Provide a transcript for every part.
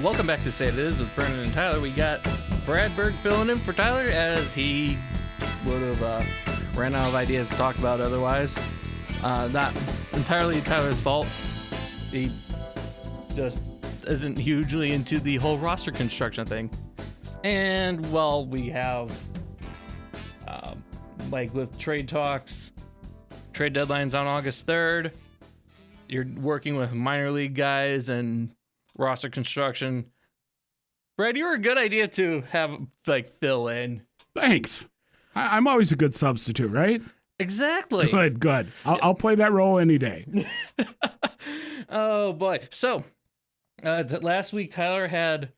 Welcome back to Say It Is with Brennan and Tyler. We got Brad Berg filling in for Tyler as he would have ran out of ideas to talk about otherwise. Not entirely Tyler's fault. He just isn't hugely into the whole roster construction thing. And, well, we have, like with trade talks, trade deadlines on August 3rd. You're working with minor league guys and roster construction. Brad, you're a good idea to have fill in. Thanks. I'm always a good substitute, right? Exactly. Good. I'll play that role any day. Oh boy. So last week Tyler had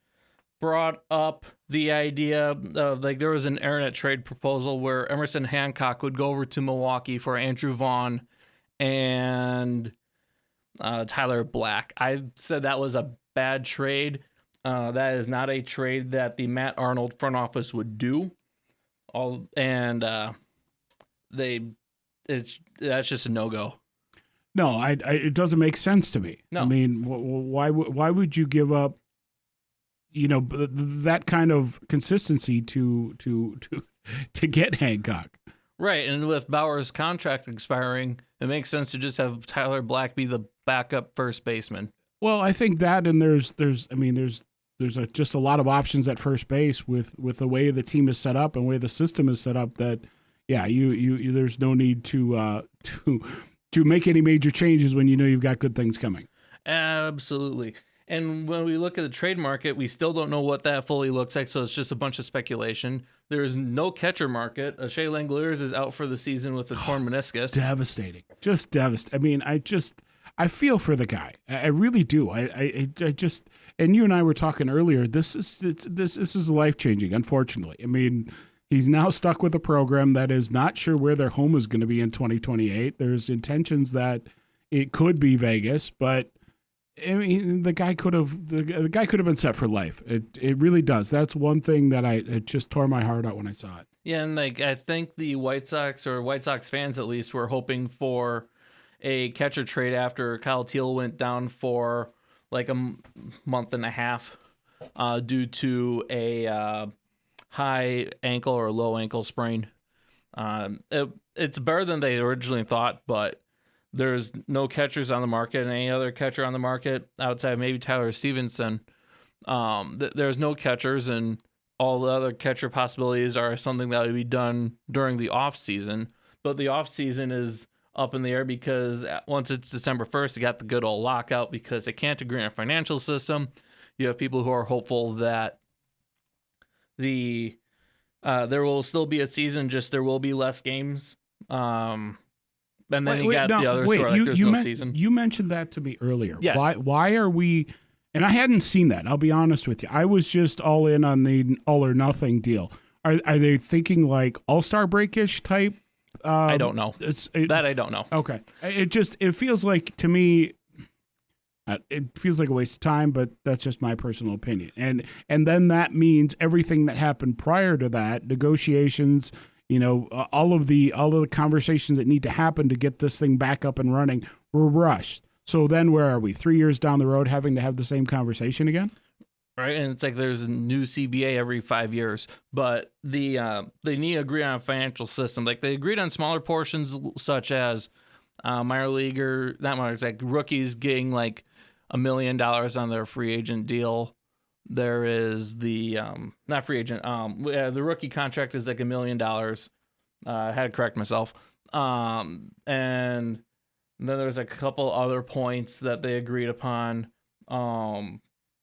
brought up the idea of there was an internet trade proposal where Emerson Hancock would go over to Milwaukee for Andrew Vaughn and Tyler Black. I said that was a bad trade. That is not a trade that the Matt Arnold front office would do. That's just a no-go. No, it doesn't make sense to me. No. I mean, why would you give up, that kind of consistency to get Hancock? Right, and with Bauer's contract expiring, it makes sense to just have Tyler Black be the backup first baseman. Well, I think that, and there's just a lot of options at first base with the way the team is set up and the way the system is set up. That, yeah, you there's no need to make any major changes when you know you've got good things coming. Absolutely. And when we look at the trade market, we still don't know what that fully looks like, so it's just a bunch of speculation. There is no catcher market. Shea Langeliers is out for the season with a torn meniscus. Devastating. Just devastating. I mean, I feel for the guy. I really do. I just, and you and I were talking earlier, this is life-changing, unfortunately. I mean, he's now stuck with a program that is not sure where their home is going to be in 2028. There's intentions that it could be Vegas, but I mean, the guy could have been set for life. It really does. That's one thing that it just tore my heart out when I saw it. Yeah, and I think the White Sox fans at least were hoping for a catcher trade after Kyle Teal went down for a month and a half due to a high ankle or low ankle sprain. It's better than they originally thought, but there's no catchers on the market, and any other catcher on the market outside of maybe Tyler Stevenson. There's no catchers, and all the other catcher possibilities are something that would be done during the off season. But the off season is up in the air because once it's December 1st, you got the good old lockout because they can't agree on a financial system. You have people who are hopeful that there will still be a season, just there will be less games. And then the others who are there's no season. You mentioned that to me earlier. Yes. Why are we, and I hadn't seen that, I'll be honest with you. I was just all in on the all or nothing deal. Are they thinking like all-star break-ish type? I don't know. I don't know. Okay. It feels like, to me, it feels like a waste of time, but that's just my personal opinion. And then that means everything that happened prior to that, negotiations, all of the conversations that need to happen to get this thing back up and running were rushed. So then where are we? 3 years down the road having to have the same conversation again? Right, and it's like there's a new CBA every 5 years, but they need to agree on a financial system. Like they agreed on smaller portions such as rookies getting like $1 million on their free agent deal. There is the not free agent. The rookie contract is like $1 million. I had to correct myself. And then there's a couple other points that they agreed upon.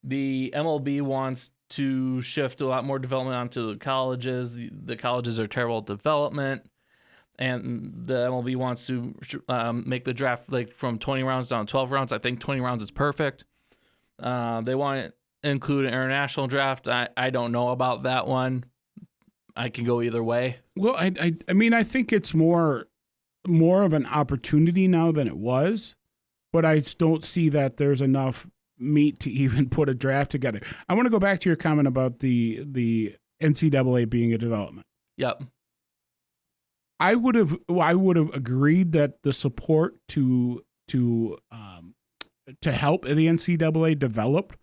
The MLB wants to shift a lot more development onto the colleges. The colleges are terrible at development, and the MLB wants to make the draft from 20 rounds down to 12 rounds. I think 20 rounds is perfect. They want to include an international draft. I don't know about that one. I can go either way. Well, I mean, I think it's more of an opportunity now than it was, but I don't see that there's enough meat to even put a draft together. I want to go back to your comment about the NCAA being a development. Yep. I would have agreed that the support to help the NCAA develop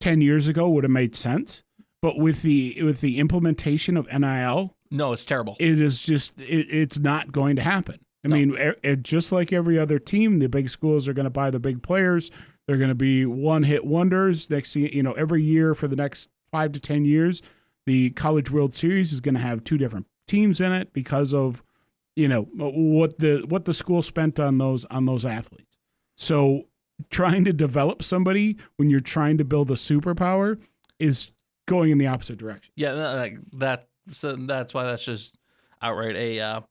10 years ago would have made sense. But with the implementation of NIL, no, it's terrible. It is just it's not going to happen. I No. mean, just like every other team, the big schools are going to buy the big players. They're going to be one-hit wonders. Next, every year for the next 5 to 10 years, the College World Series is going to have 2 different teams in it because of what the school spent on those athletes. So trying to develop somebody when you're trying to build a superpower is going in the opposite direction. Yeah, like that. So that's why that's just outright a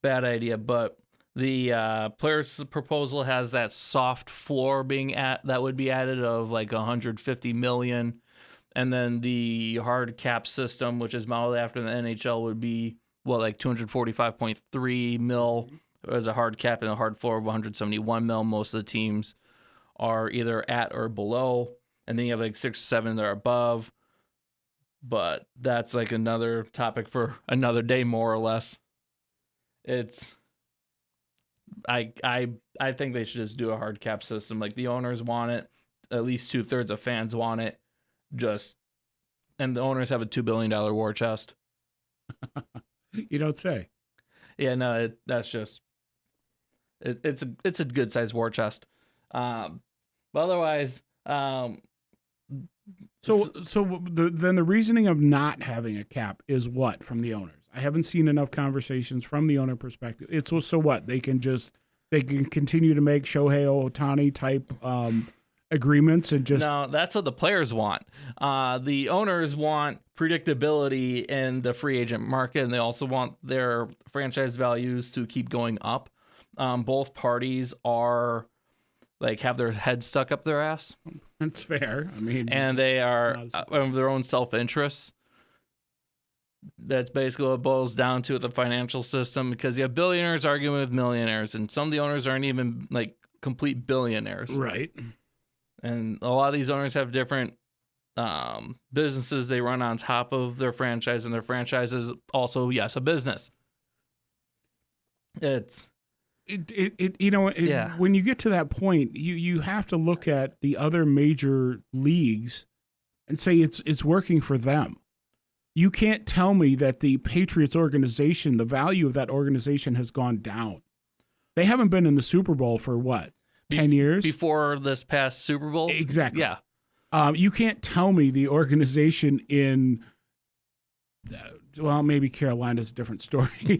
bad idea. But the players' proposal has that soft floor that would be added of like 150 million, and then the hard cap system, which is modeled after the NHL, would be like 245.3 mil as a hard cap and a hard floor of 171 mil. Most of the teams are either at or below, and then you have like 6 or 7 that are above. But that's like another topic for another day, more or less. I think they should just do a hard cap system. Like the owners want it, at least 2/3 of fans want it. And the owners have a $2 billion war chest. You don't say. Yeah, no, that's just it's a good sized war chest. But otherwise, So then the reasoning of not having a cap is what from the owners? I haven't seen enough conversations from the owner perspective. It's so what they can continue to make Shohei Ohtani type agreements and just no. That's what the players want. The owners want predictability in the free agent market, and they also want their franchise values to keep going up. Both parties are have their head stuck up their ass. That's fair. I mean, and they are of their own self-interest. That's basically what it boils down to with the financial system, because you have billionaires arguing with millionaires, and some of the owners aren't even complete billionaires. Right. And a lot of these owners have different businesses they run on top of their franchise, and their franchise is also, yes, a business. When you get to that point, you have to look at the other major leagues and say it's working for them. You can't tell me that the Patriots organization, the value of that organization has gone down. They haven't been in the Super Bowl for what, 10 years? Before this past Super Bowl? Exactly. Yeah. You can't tell me the organization in maybe Carolina's a different story.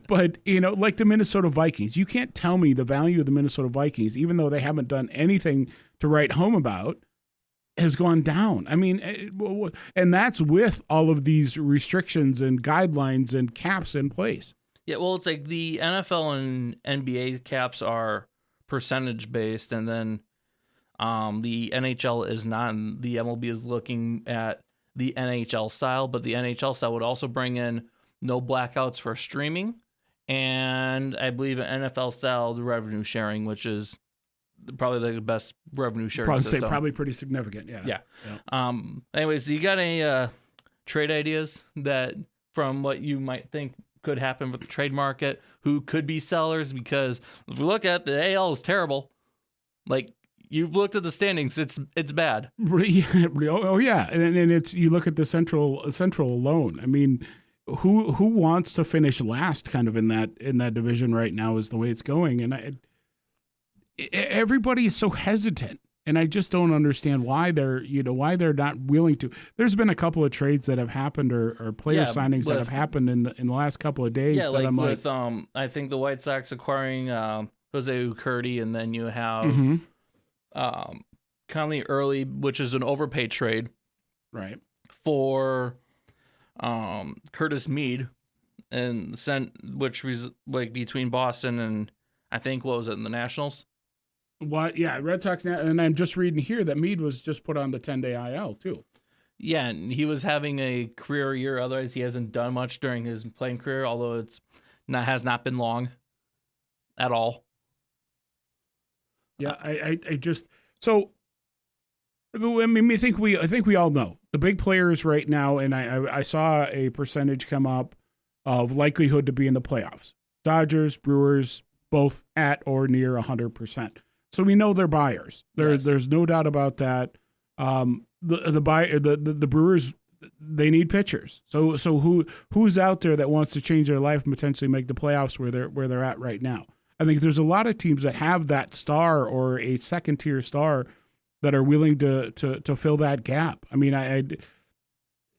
But like the Minnesota Vikings, you can't tell me the value of the Minnesota Vikings, even though they haven't done anything to write home about, has gone down. I mean, and that's with all of these restrictions and guidelines and caps in place. Yeah, well, it's like the NFL and NBA caps are percentage based, and then the NHL is not. And the MLB is looking at the NHL style, but the NHL style would also bring in no blackouts for streaming, and I believe an NFL style revenue sharing, which is probably the best revenue sharing system. Probably pretty significant. Yeah. Anyways, you got any trade ideas that from what you might think could happen with the trade market? Who could be sellers? Because if we look at the AL is terrible. You've looked at the standings; it's bad. Oh yeah, and it's you look at the central alone. I mean, who wants to finish last? Kind of in that division right now is the way it's going, and everybody is so hesitant, and I just don't understand why they're not willing to. There's been a couple of trades that have happened or player signings that have happened in the last couple of days. Yeah, that I'm with I think the White Sox acquiring Jose Urquidy, and then you have. Mm-hmm. Conley Early, which is an overpay trade, right, for Curtis Mead, and which was between Boston and I think what was it in the Nationals? What? Yeah, Red Sox. And I'm just reading here that Mead was just put on the 10-day IL too. Yeah, and he was having a career year. Otherwise, he hasn't done much during his playing career, although has not been long at all. Yeah, I just so. I mean, I think we all know the big players right now, and I saw a percentage come up of likelihood to be in the playoffs. Dodgers, Brewers, both at or near 100%. So we know they're buyers. There's no doubt about that. the Brewers, they need pitchers. So who's out there that wants to change their life and potentially make the playoffs where they're at right now? I think there's a lot of teams that have that star or a second tier star that are willing to fill that gap. I mean,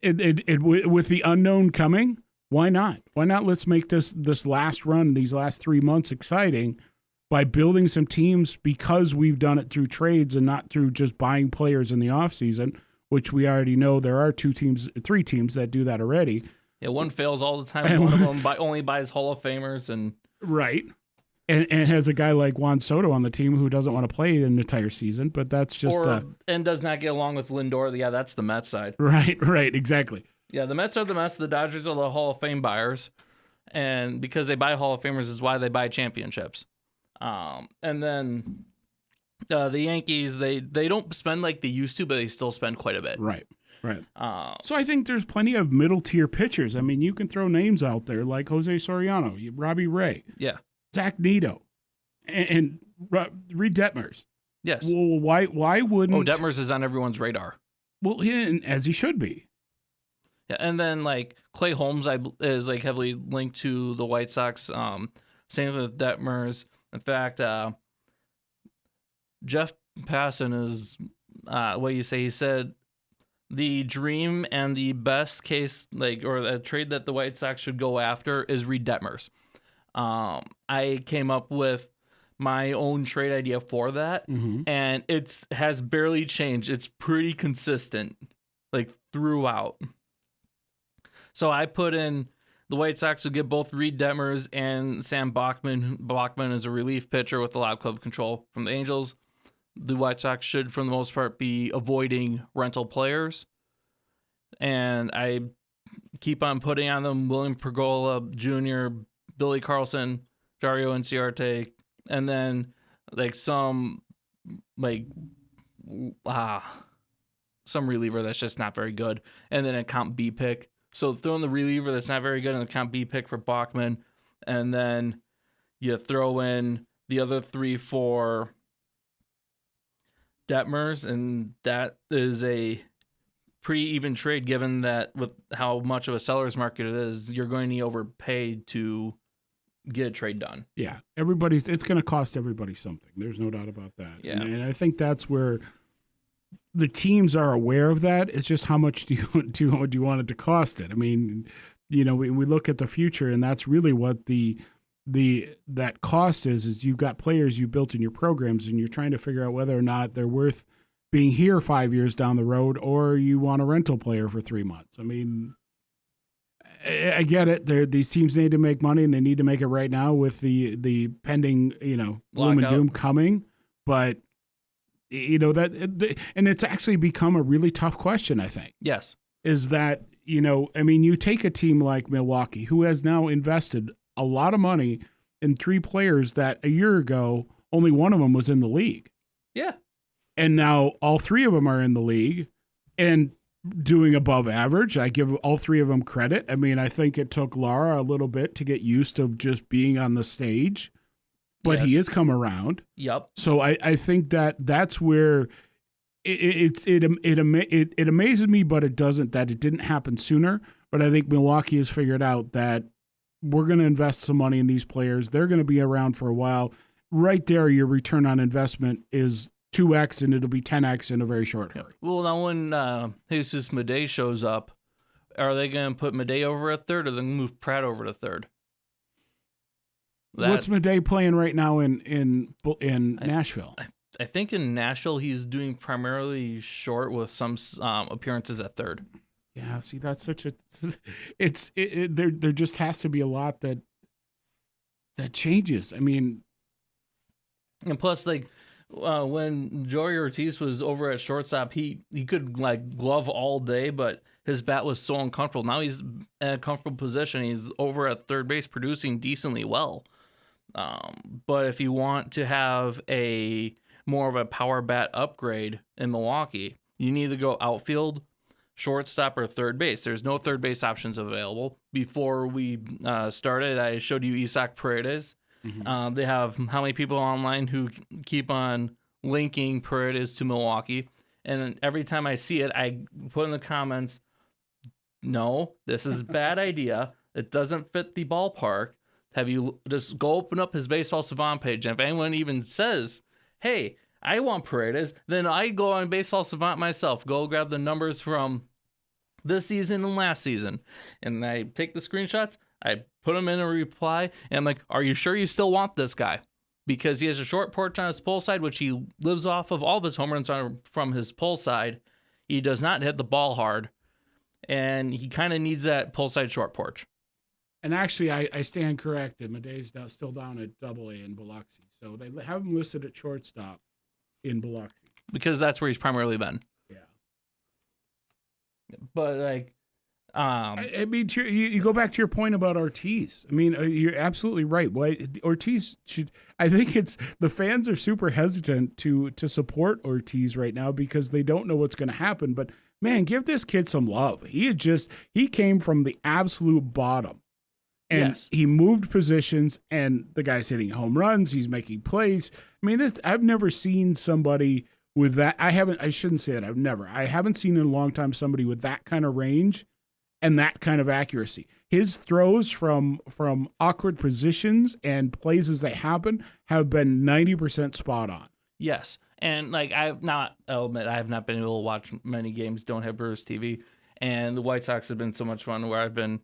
with the unknown coming, why not? Why not? Let's make this last run, these last 3 months, exciting by building some teams, because we've done it through trades and not through just buying players in the offseason, which we already know there are 3 teams that do that already. Yeah, one fails all the time. And one of them only buys Hall of Famers and right. And has a guy like Juan Soto on the team who doesn't want to play an entire season, but that's just and does not get along with Lindor. Yeah, that's the Mets side. Right, exactly. Yeah, the Mets are the Mets. The Dodgers are the Hall of Fame buyers, and because they buy Hall of Famers is why they buy championships. And then the Yankees, they don't spend like they used to, but they still spend quite a bit. Right. So I think there's plenty of middle tier pitchers. I mean, you can throw names out there like Jose Soriano, Robbie Ray. Yeah. Zach Neto, and Reed Detmers. Yes. Well, why wouldn't? Oh, Detmers is on everyone's radar. Well, as he should be. Yeah, and then like Clay Holmes, is like heavily linked to the White Sox. Same with Detmers. In fact, Jeff Passan is he said the dream and the best case, or a trade that the White Sox should go after is Reed Detmers. I came up with my own trade idea for that, and it has barely changed. It's pretty consistent, like throughout. So I put in the White Sox would get both Reed Detmers and Sam Bachman. Bachman is a relief pitcher with a lot of club control from the Angels. The White Sox should, for the most part, be avoiding rental players, and I keep on putting on them William Pergola Jr., Billy Carlson, Dario Inciarte, and then like some reliever that's just not very good, and then a comp B pick. So throw in the reliever that's not very good and the comp B pick for Bachman, and then you throw in the other 3 for Detmers, and that is a pretty even trade given that with how much of a seller's market it is, you're going to overpay to get a trade done. Yeah, it's going to cost everybody something. There's no doubt about that. Yeah. And I think that's where the teams are aware of that. It's just how much do you want it to cost it? I mean, we look at the future, and that's really what that cost is you've got players you built in your programs, and you're trying to figure out whether or not they're worth being here 5 years down the road, or you want a rental player for 3 months. I mean, I get it. These teams need to make money, and they need to make it right now with the pending, gloom and doom coming. But and it's actually become a really tough question, I think. Yes, is that you take a team like Milwaukee, who has now invested a lot of money in 3 players that a year ago only one of them was in the league. Yeah, and now all 3 of them are in the league and doing above average. I give all 3 of them credit. I mean, I think it took Lara a little bit to get used to just being on the stage, but he has come around. Yep. So I think that's where it amazes me, but it doesn't, that it didn't happen sooner. But I think Milwaukee has figured out that we're going to invest some money in these players. They're going to be around for a while. Right there, your return on investment is 2x, and it'll be 10x in a very short hurry. Well, now when Jesus Madej shows up, are they going to put Madej over at third, or they move Pratt over to third? What's Madej playing right now in Nashville? I think in Nashville he's doing primarily short with some appearances at third. Yeah, see, that's such a there just has to be a lot that changes. I mean, and plus, like when Joey Ortiz was over at shortstop, he could like glove all day, but his bat was so uncomfortable. Now he's in a comfortable position. He's over at third base, producing decently well. But if you want to have a more of a power bat upgrade in Milwaukee, you need to go outfield, shortstop, or third base. There's no third base options available. Before we started, I showed you Isaac Paredes. Mm-hmm. They have how many people online who keep on linking Paredes to Milwaukee, And every time I see it, I put in the comments, no, this is a bad idea. It doesn't fit the ballpark. Have you just go open up his Baseball Savant page, and if anyone even says, hey, I want Paredes, then I go on Baseball Savant myself, go grab the numbers from this season and last season, and I take the screenshots, I put them in a reply, and I'm like, are you sure you still want this guy? Because he has a short porch on his pull side, which he lives off of. All of his home runs are from his pull side. He does not hit the ball hard, and he kind of needs that pull side short porch. And actually, I stand corrected. Madej's still down at Double-A in Biloxi. So they have him listed at shortstop in Biloxi. Because that's where he's primarily been. Yeah. But, like... I mean, you go back to your point about Ortiz. I mean, you're absolutely right. Ortiz should... I think it's... The fans are super hesitant to support Ortiz right now because they don't know what's going to happen. But, man, give this kid some love. He came from the absolute bottom. And he moved positions, and the guy's hitting home runs. He's making plays. I mean, I've never seen somebody with that. I shouldn't say it. I haven't seen in a long time somebody with that kind of range and that kind of accuracy. His throws from awkward positions and plays as they happen have been 90% spot on. Yes. And, like, I'll admit, I have not been able to watch many games, don't have Brewers TV. And the White Sox have been so much fun where I've been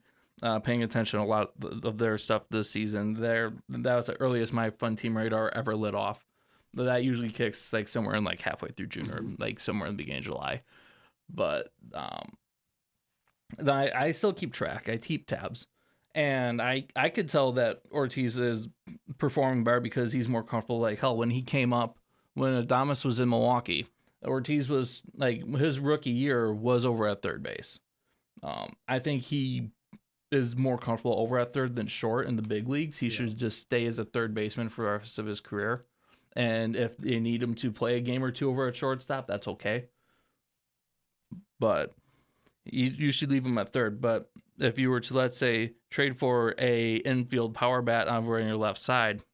paying attention to a lot of their stuff this season. That was the earliest my Fun Team radar ever lit off. That usually kicks like somewhere in like halfway through June or like somewhere in the beginning of July. But I still keep track. I keep tabs. And I could tell that Ortiz is performing better because he's more comfortable. Like, hell, when he came up, when Adames was in Milwaukee, Ortiz was like, his rookie year was over at third base. I think he is more comfortable over at third than short in the big leagues. He should just stay as a third baseman for the rest of his career. And if they need him to play a game or two over at shortstop, that's okay. But you should leave him at third. But if you were to, let's say, trade for a infield power bat over on your left side,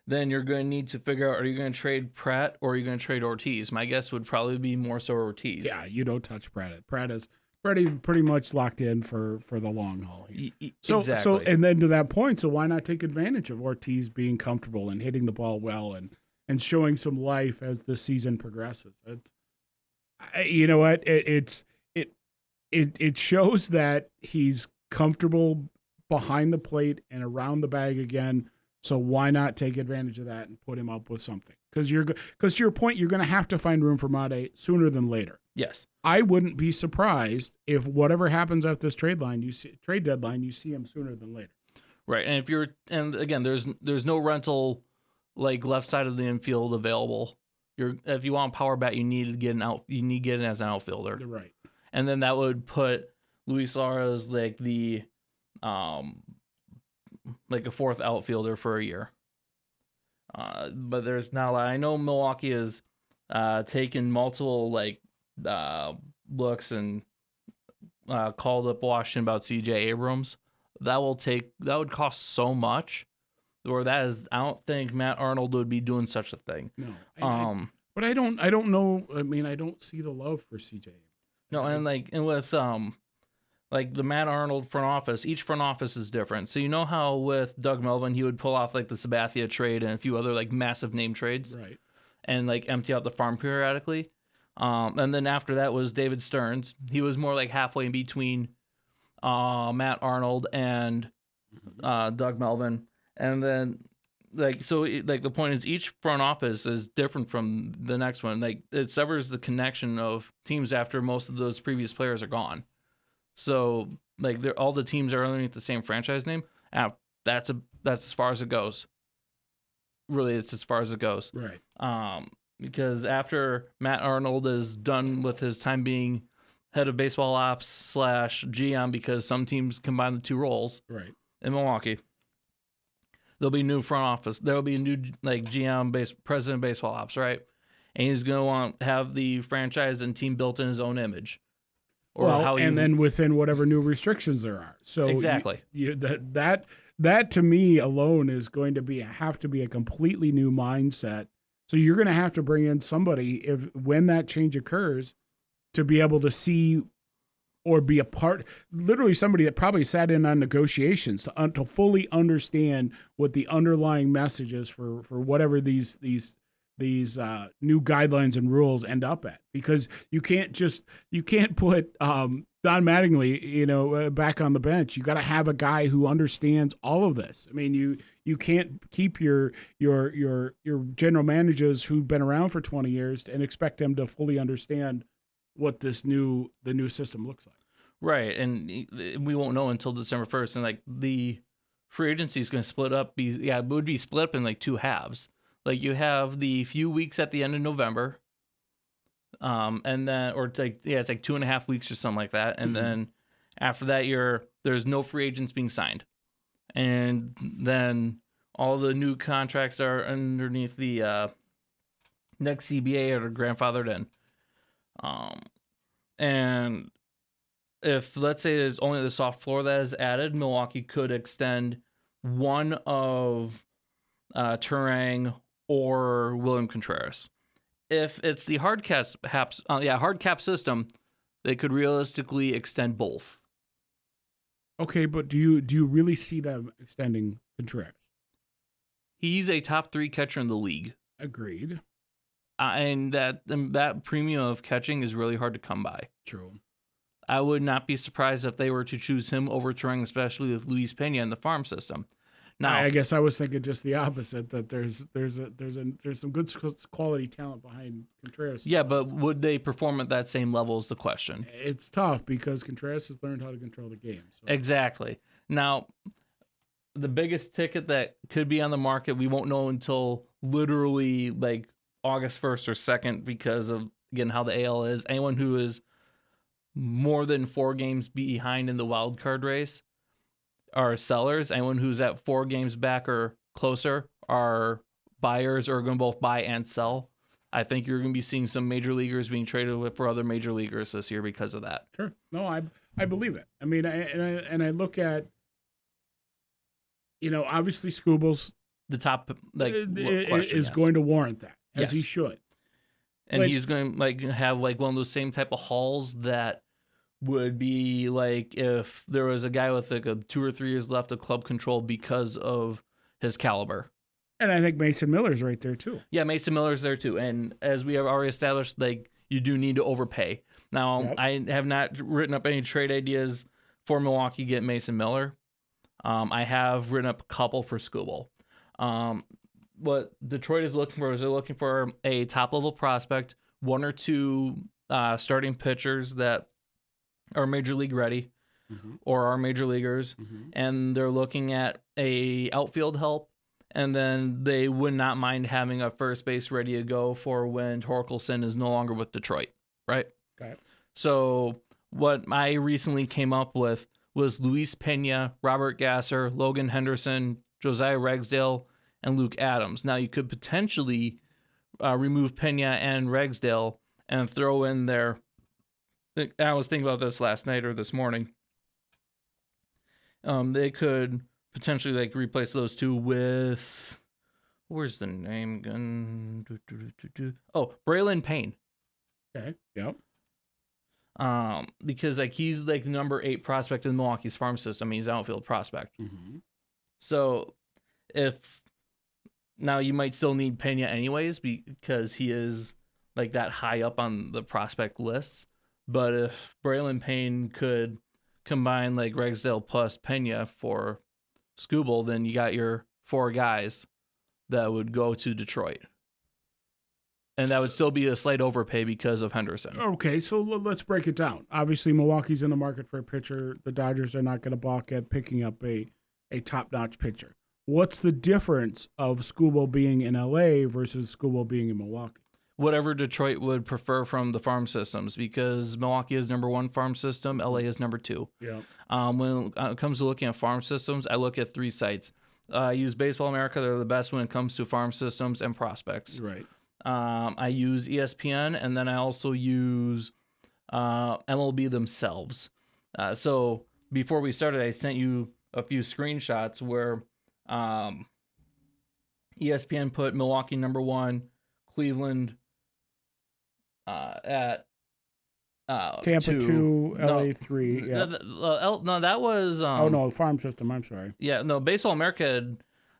then you're going to need to figure out, are you going to trade Pratt or are you going to trade Ortiz? My guess would probably be more so Ortiz. Yeah, you don't touch Pratt. Pratt is pretty much locked in for the long haul here. Exactly. So, and then to that point, so why not take advantage of Ortiz being comfortable and hitting the ball well and showing some life as the season progresses? You know what? It shows that he's comfortable behind the plate and around the bag again. So why not take advantage of that and put him up with something? Because to your point, you're going to have to find room for Mate sooner than later. Yes. I wouldn't be surprised if whatever happens at this trade deadline, you see him sooner than later. Right. And again, there's no rental like left side of the infield available. If you want a power bat, you need to get it as an outfielder. Right. And then that would put Luis Suarez like like a fourth outfielder for a year. But there's not a lot. I know Milwaukee has taken multiple looks and called up Washington about C.J. Abrams. That would cost so much. Or I don't think Matt Arnold would be doing such a thing. No. But I don't know. I mean, I don't see the love for C.J. No, and with the Matt Arnold front office, each front office is different. So you know how with Doug Melvin, he would pull off like the Sabathia trade and a few other like massive name trades, right? And like empty out the farm periodically. And then after that was David Stearns. He was more like halfway in between Matt Arnold and Doug Melvin. And then the point is each front office is different from the next one. Like it severs the connection of teams after most of those previous players are gone. So like all the teams are underneath the same franchise name. That's as far as it goes. Really, it's as far as it goes. Right. Because after Matt Arnold is done with his time being head of baseball ops / GM, because some teams combine the two roles. Right. In Milwaukee, there'll be new front office. There'll be a new like GM president of baseball ops, right? And he's going to want to have the franchise and team built in his own image. Then within whatever new restrictions there are. So exactly, that to me alone is going to have to be a completely new mindset So you're going to have to bring in somebody when that change occurs to be able to see or be a part, literally somebody that probably sat in on negotiations to fully understand what the underlying message is for whatever these new guidelines and rules end up at. Because you can't put Don Mattingly back on the bench. You got to have a guy who understands all of this. I mean, you can't keep your general managers who've been around for 20 years and expect them to fully understand what the new system looks like. Right, and we won't know until December 1st, and like the free agency is going to split up. It would be split up in like two halves. Like you have the few weeks at the end of November, and then it's like 2.5 weeks or something like that, and then after that there's no free agents being signed, and then all the new contracts are underneath the next CBA or grandfathered in. And if, let's say, there's only the soft floor that is added, Milwaukee could extend one of Turang or William Contreras. If it's the hard cap system, they could realistically extend both. Okay, but do you really see them extending Contreras? He's a top 3 catcher in the league. Agreed. And that premium of catching is really hard to come by. True. I would not be surprised if they were to choose him over Turang, especially with Luis Pena in the farm system. Now, I guess I was thinking just the opposite, that there's some good quality talent behind Contreras. Yeah, but would they perform at that same level is the question. It's tough because Contreras has learned how to control the game. So. Exactly. Now, the biggest ticket that could be on the market, we won't know until literally like August 1st or 2nd because of, again, how the AL is. Anyone who is more than 4 games behind in the wild card race are sellers. Anyone who's at 4 games back or closer are buyers, or are going to both buy and sell. I think you're going to be seeing some major leaguers being traded for other major leaguers this year because of that. Sure. No, I believe it. I mean, I look at, obviously Skubal's the top is going to warrant that, as he should. And he's going to have like one of those same type of hauls that would be like if there was a guy with like a 2 or 3 years left of club control because of his caliber. And I think Mason Miller's right there too. Yeah, Mason Miller's there too. And as we have already established, like you do need to overpay. Now, I have not written up any trade ideas for Milwaukee get Mason Miller. I have written up a couple for Skubal. What Detroit is looking for is they're looking for a top-level prospect, 1 or 2 starting pitchers that are major league ready or are major leaguers, and they're looking at a outfield help, and then they would not mind having a first base ready to go for when Torkelson is no longer with Detroit, right? Okay. So what I recently came up with was Luis Pena, Robert Gasser, Logan Henderson, Josiah Ragsdale, and Luke Adams. Now, you could potentially remove Pena and Ragsdale and throw in there. I was thinking about this last night or this morning. They could potentially like replace those two with, where's the name again? Oh, Braylon Payne. Okay. Yep. Because like he's like the number 8 prospect in Milwaukee's farm system. He's an outfield prospect. So if now you might still need Pena anyways because he is like that high up on the prospect lists. But if Braylon Payne could combine like Ragsdale plus Pena for Skubal, then you got your 4 guys that would go to Detroit. And that would still be a slight overpay because of Henderson. Okay, so let's break it down. Obviously, Milwaukee's in the market for a pitcher. The Dodgers are not going to balk at picking up a top-notch pitcher. What's the difference of Skubal being in LA versus Skubal being in Milwaukee? Whatever Detroit would prefer from the farm systems, because Milwaukee is number 1 farm system, LA is number 2. Yeah. When it comes to looking at farm systems, I look at 3 sites. I use Baseball America. They're the best when it comes to farm systems and prospects. Right. I use ESPN, and then I also use MLB themselves. So before we started, I sent you a few screenshots where ESPN put Milwaukee number 1, Cleveland at Tampa 2, LA 3. Yeah. No, that was. Oh no, farm system. I'm sorry. Yeah, no. Baseball America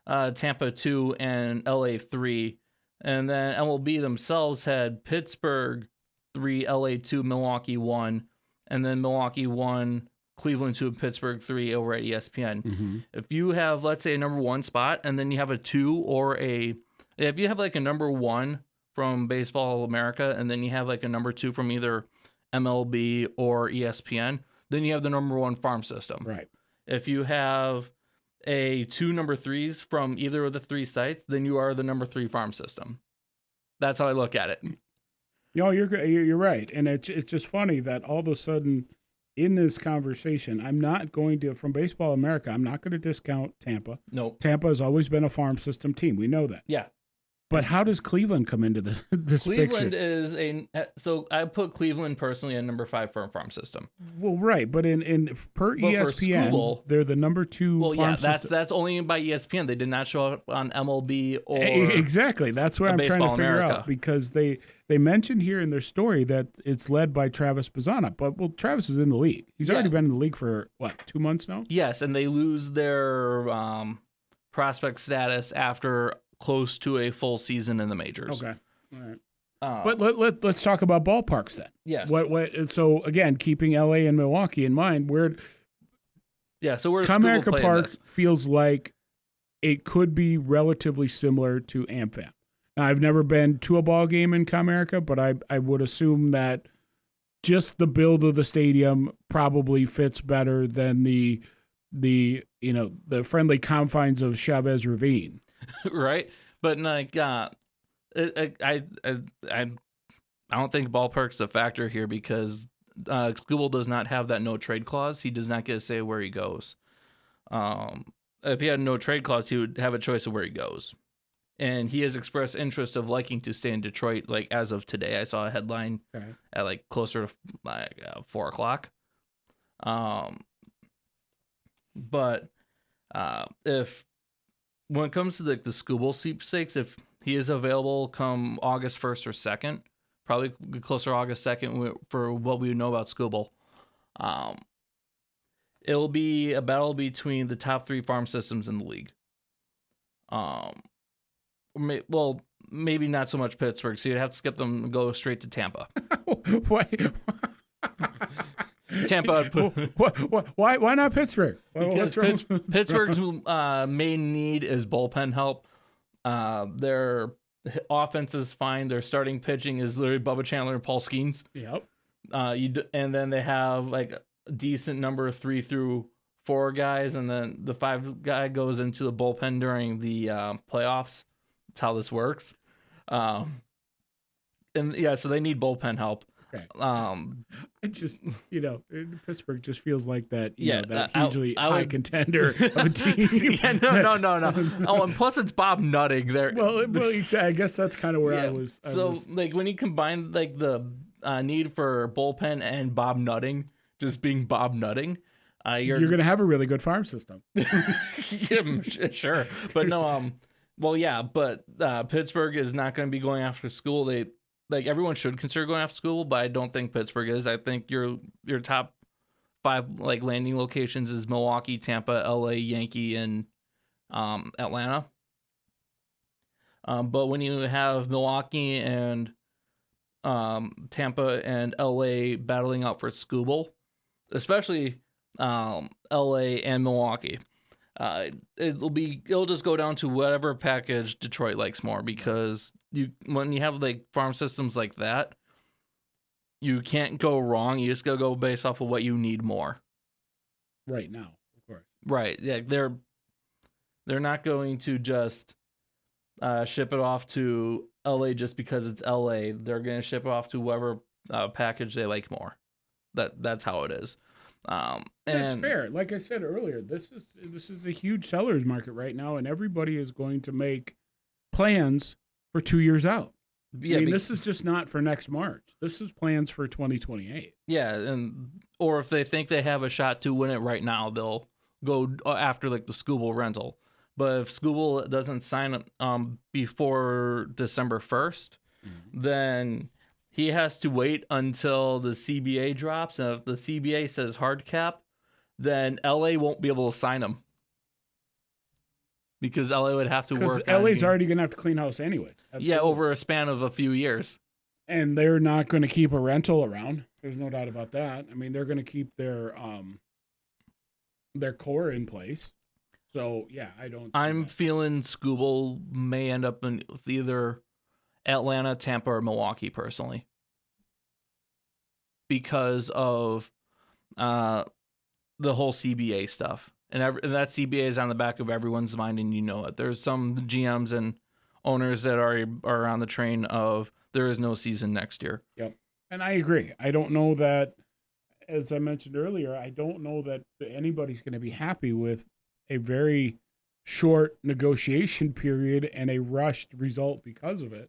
had Tampa 2 and LA 3, and then MLB themselves had Pittsburgh 3, LA 2, Milwaukee 1, and then Milwaukee 1, Cleveland 2, and Pittsburgh 3 over at ESPN. Mm-hmm. If you have, let's say, a number 1 spot, and then you have a 2 or if you have like a number 1 from Baseball America, and then you have like a number 2 from either MLB or ESPN, then you have the number 1 farm system. Right. If you have a 2 number 3s from either of the 3 sites, then you are the number 3 farm system. That's how I look at it. You're right, and it's just funny that all of a sudden in this conversation, I'm not going to, from Baseball America, I'm not going to discount Tampa. Nope. Tampa has always been a farm system team. We know that. Yeah. But how does Cleveland come into this Cleveland picture? is so I put Cleveland personally at number 5 for a farm system. Well, right, but per ESPN, Skubal, they're the number 2 farm system. That's only by ESPN. They did not show up on MLB or exactly. That's what I'm trying to figure America. out, because they mentioned here in their story that it's led by Travis Bazzana. But Travis is in the league. He's already been in the league for 2 months now? Yes, and they lose their prospect status after close to a full season in the majors. Okay. All right. But let's talk about ballparks then. Yes. So again, keeping LA and Milwaukee in mind, so where Comerica Park feels like it could be relatively similar to AmFam. Now, I've never been to a ball game in Comerica, but I would assume that just the build of the stadium probably fits better than the friendly confines of Chavez Ravine. Right, but like I don't think ballpark's a factor here, because Skubal does not have that no trade clause. He does not get to say where he goes. If he had no trade clause, he would have a choice of where he goes, and he has expressed interest of liking to stay in Detroit. Like as of today, I saw a headline at like closer to 4:00. But if when it comes to the Skubal sweepstakes, if he is available come August 1st or 2nd, probably closer to August 2nd for what we know about Skubal, it'll be a battle between the top 3 farm systems in the league. Maybe not so much Pittsburgh, so you'd have to skip them and go straight to Tampa. Why? Tampa. Why not Pittsburgh? Because Pittsburgh's main need is bullpen help. Their offense is fine. Their starting pitching is literally Bubba Chandler and Paul Skeens. Yep. And then they have like a decent number of 3 through 4 guys, and then the 5 guy goes into the bullpen during the playoffs. That's how this works. So they need bullpen help. Okay. It just, Pittsburgh just feels like that, that hugely high contender of a team. No. Oh, and plus it's Bob Nutting there. Well, I guess that's kind of where I was. Like when you combine like the need for bullpen and Bob Nutting just being Bob Nutting, you're going to have a really good farm system. Sure. But no, but Pittsburgh is not going to be going after school. Like everyone should consider going after school, but I don't think Pittsburgh is. I think your top 5 like landing locations is Milwaukee, Tampa, LA, Yankee, and Atlanta. But when you have Milwaukee and Tampa and LA battling out for Skubal, especially LA and Milwaukee, it'll just go down to whatever package Detroit likes more, because when you have like farm systems like that, you can't go wrong. You just gotta go based off of what you need more right now, of course. Right. Yeah, they're not going to just ship it off to LA just because it's LA. They're going to ship it off to whatever package they like more. That's how it is. That's fair. Like I said earlier, this is a huge seller's market right now, and everybody is going to make plans for 2 years out. Yeah, this is just not for next March. This is plans for 2028. Yeah, or if they think they have a shot to win it right now, they'll go after like the Skubal rental. But if Skubal doesn't sign before December 1st, then he has to wait until the CBA drops. And if the CBA says hard cap, then LA won't be able to sign him. Because LA would have to work because LA's already going to have to clean house anyways. Absolutely. Yeah, over a span of a few years. And they're not going to keep a rental around. There's no doubt about that. I mean, they're going to keep their core in place. So, yeah, I'm feeling Skubal may end up with either Atlanta, Tampa, or Milwaukee, personally. Because of the whole CBA stuff. And that CBA is on the back of everyone's mind, and you know it. There's some GMs and owners that are on the train of there is no season next year. Yep. And I agree. I don't know that, as I mentioned earlier, I don't know that anybody's going to be happy with a very short negotiation period and a rushed result because of it.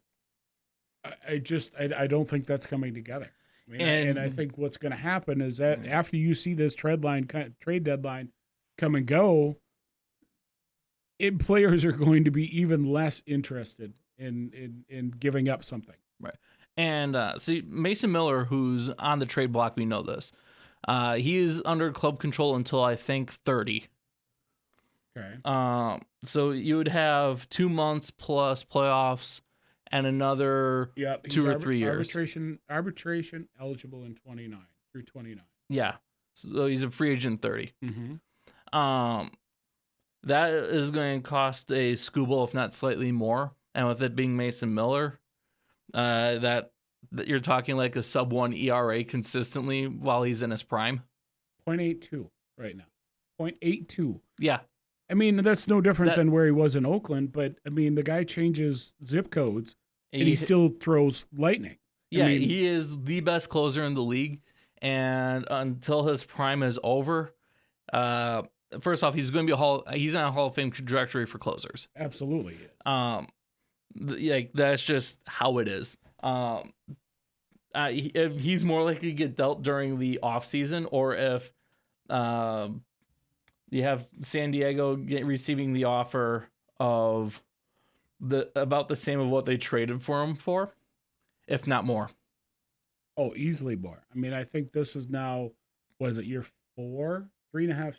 I don't think that's coming together. I mean, and I think what's going to happen is that after you see this trade deadline come and go, players are going to be even less interested in giving up something. Right. And see, Mason Miller, who's on the trade block, we know this. He is under club control until I think 30. Okay. So you would have 2 months plus playoffs and another 2 or 3 years. Arbitration eligible in 29 through 29. Yeah. So he's a free agent 30. Mm-hmm. That is going to cost a Skubal, if not slightly more. And with it being Mason Miller, that you're talking like a sub-1 ERA consistently while he's in his prime. 0.82 right now. 0.82. Yeah. I mean, that's no different than where he was in Oakland, but I mean, the guy changes zip codes and he still throws lightning. Yeah, he is the best closer in the league. And until his prime is over, first off, he's going to be he's on a Hall of Fame trajectory for closers. Absolutely. That's just how it is. If he's more likely to get dealt during the off season, or if you have San Diego receiving the offer of about the same of what they traded for him for, if not more. Oh, easily more. I mean, I think this is now, what is it, year 4? 3.5?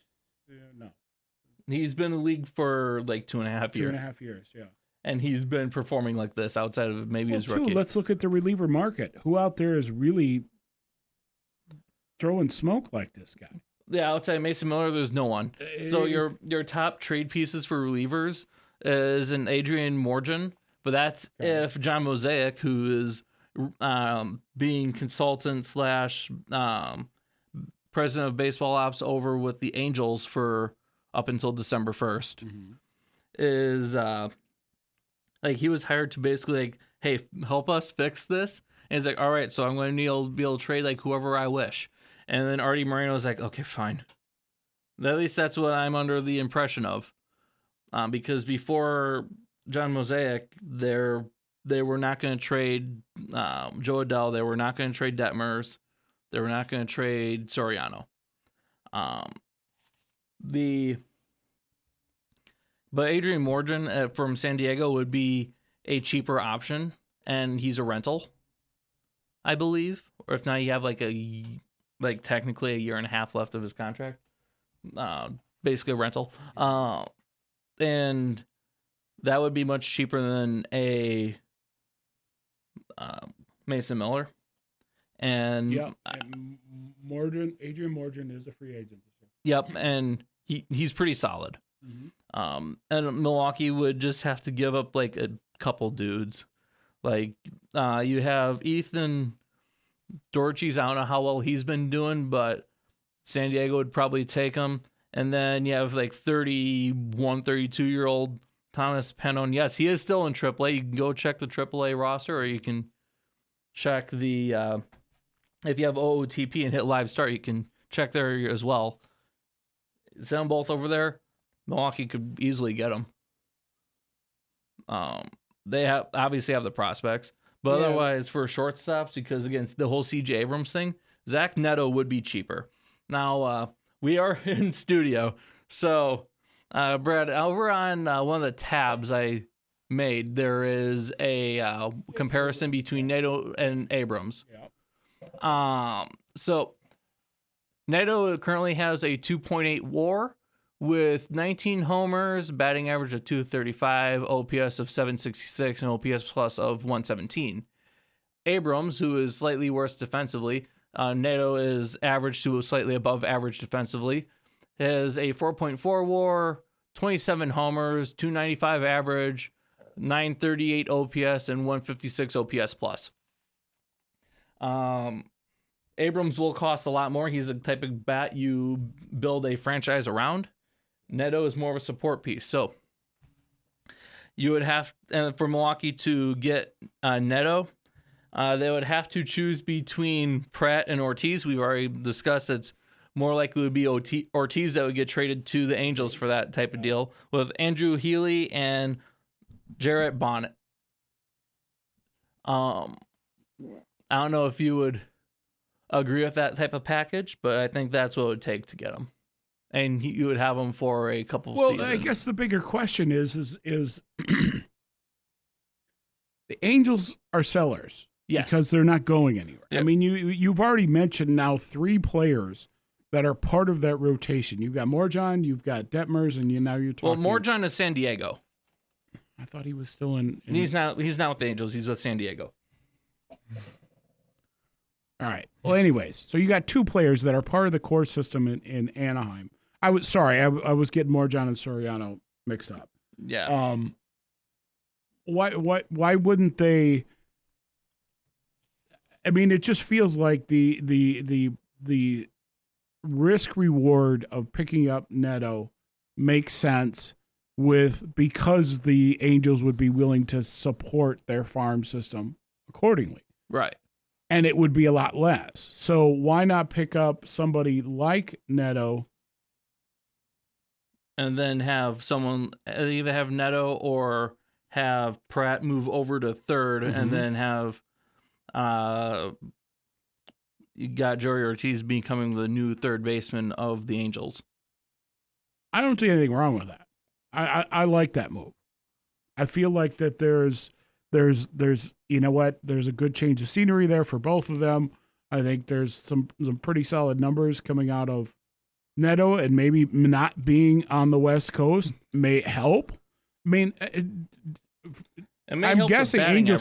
No. He's been in the league for like 2.5 years. 2.5 years, yeah. And he's been performing like this outside of maybe his rookie. Let's look at the reliever market. Who out there is really throwing smoke like this guy? Yeah, outside Mason Miller, there's no one. So your top trade pieces for relievers is an Adrian Morgan, but that's if John Mosaic, who is being consultant / president of baseball ops over with the Angels for up until December 1st, is like he was hired to basically like, hey, help us fix this. And he's like, all right, so I'm going to be able to trade like whoever I wish. And then Artie Moreno's like, okay, fine. At least that's what I'm under the impression of. Because before John Mosaic, they were not going to trade Joe Adell. They were not going to trade Detmers. They were not going to trade Soriano. But Adrian Morgan from San Diego would be a cheaper option, and he's a rental, I believe. Or if not, you have technically a year and a half left of his contract. Basically a rental. And that would be much cheaper than a Mason Miller. And Adrian Morgan is a free agent this year. Yep, and he's pretty solid. And Milwaukee would just have to give up like a couple dudes. Like you have Ethan Dorchis. I don't know how well he's been doing, but San Diego would probably take him. And then you have like 31, 32-year-old Thomas Pennon. Yes, he is still in AAA. You can go check the AAA roster, or you can check the if you have OOTP and hit live start, you can check there as well. Send them both over there. Milwaukee could easily get them. They obviously have the prospects, but otherwise for shortstops, because again, the whole CJ Abrams thing, Zach Neto would be cheaper. Now we are in studio, so Brad, over on one of the tabs, I made, there is a comparison between Neto and Abrams. So Neto currently has a 2.8 WAR with 19 homers, batting average of 235, OPS of 766, and OPS plus of 117. Abrams, who is slightly worse defensively, Neto is average to slightly above average defensively, has a 4.4 WAR, 27 homers, 295 average, 938 OPS, and 156 OPS plus. Abrams will cost a lot more. He's the type of bat you build a franchise around. Neto is more of a support piece. So you would have, for Milwaukee to get Neto, they would have to choose between Pratt and Ortiz. We've already discussed it's more likely to be Ortiz that would get traded to the Angels for that type of deal, with Andrew Healy and Jarrett Bonnet. I don't know if you would agree with that type of package, but I think that's what it would take to get him. And you would have him for a couple of seasons. Well, I guess the bigger question is the Angels are sellers. Yes. Because they're not going anywhere. Yep. I mean, you've already mentioned now 3 players that are part of that rotation. You've got Morjon, you've got Detmers, and now you're talking. Well, Morjon is San Diego. I thought he was still in. He's not with the Angels. He's with San Diego. All right. Well, anyways, so you got 2 players that are part of the core system in Anaheim. I was getting Morjon and Soriano mixed up. Yeah. Why wouldn't they? I mean, it just feels like the risk reward of picking up Neto makes sense because the Angels would be willing to support their farm system accordingly. Right. And it would be a lot less. So why not pick up somebody like Neto? And then have someone either have Neto or have Pratt move over to third, and then have you got Joey Ortiz becoming the new third baseman of the Angels. I don't see anything wrong with that. I like that move. I feel like that there's you know what, there's a good change of scenery there for both of them. I think there's some pretty solid numbers coming out of Neto, and maybe not being on the West Coast may help. I mean, I'm guessing Angel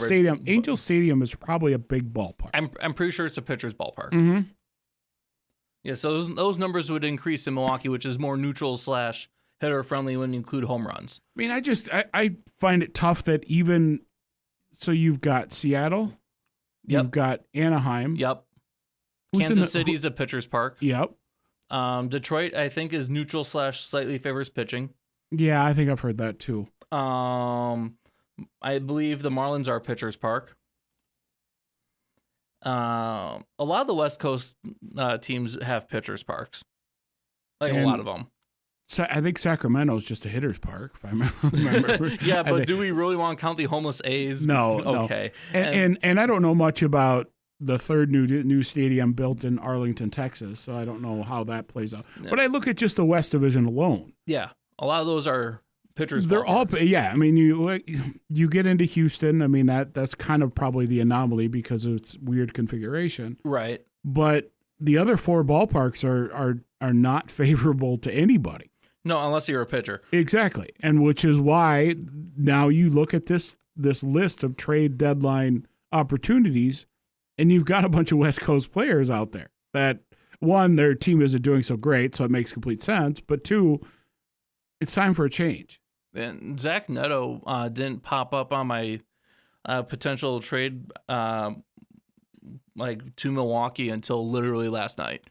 Stadium is probably a big ballpark. I'm pretty sure it's a pitcher's ballpark. Mm-hmm. Yeah, so those numbers would increase in Milwaukee, which is more neutral / hitter friendly when you include home runs. I mean, I find it tough that even so you've got Seattle, you've got Anaheim. Yep. Kansas City's a pitcher's park. Yep. Detroit, I think, is neutral / slightly favors pitching. Yeah, I think I've heard that too. I believe the Marlins are a pitcher's park. A lot of the West Coast teams have pitcher's parks. A lot of them. So I think Sacramento's just a hitter's park, if I remember. Yeah, but do we really want to count the homeless A's? No. Okay. And I don't know much about the third new stadium built in Arlington, Texas, so I don't know how that plays out. Yeah. But I look at just the West Division alone. Yeah, a lot of those are pitchers. They're all, yeah. I mean, you get into Houston. I mean, that's kind of probably the anomaly because of its weird configuration. Right. But the other 4 ballparks are not favorable to anybody. No, unless you're a pitcher. Exactly, and which is why now you look at this list of trade deadline opportunities, and you've got a bunch of West Coast players out there that, one, their team isn't doing so great, so it makes complete sense, but 2, it's time for a change. And Zach Neto didn't pop up on my potential trade to Milwaukee until literally last night.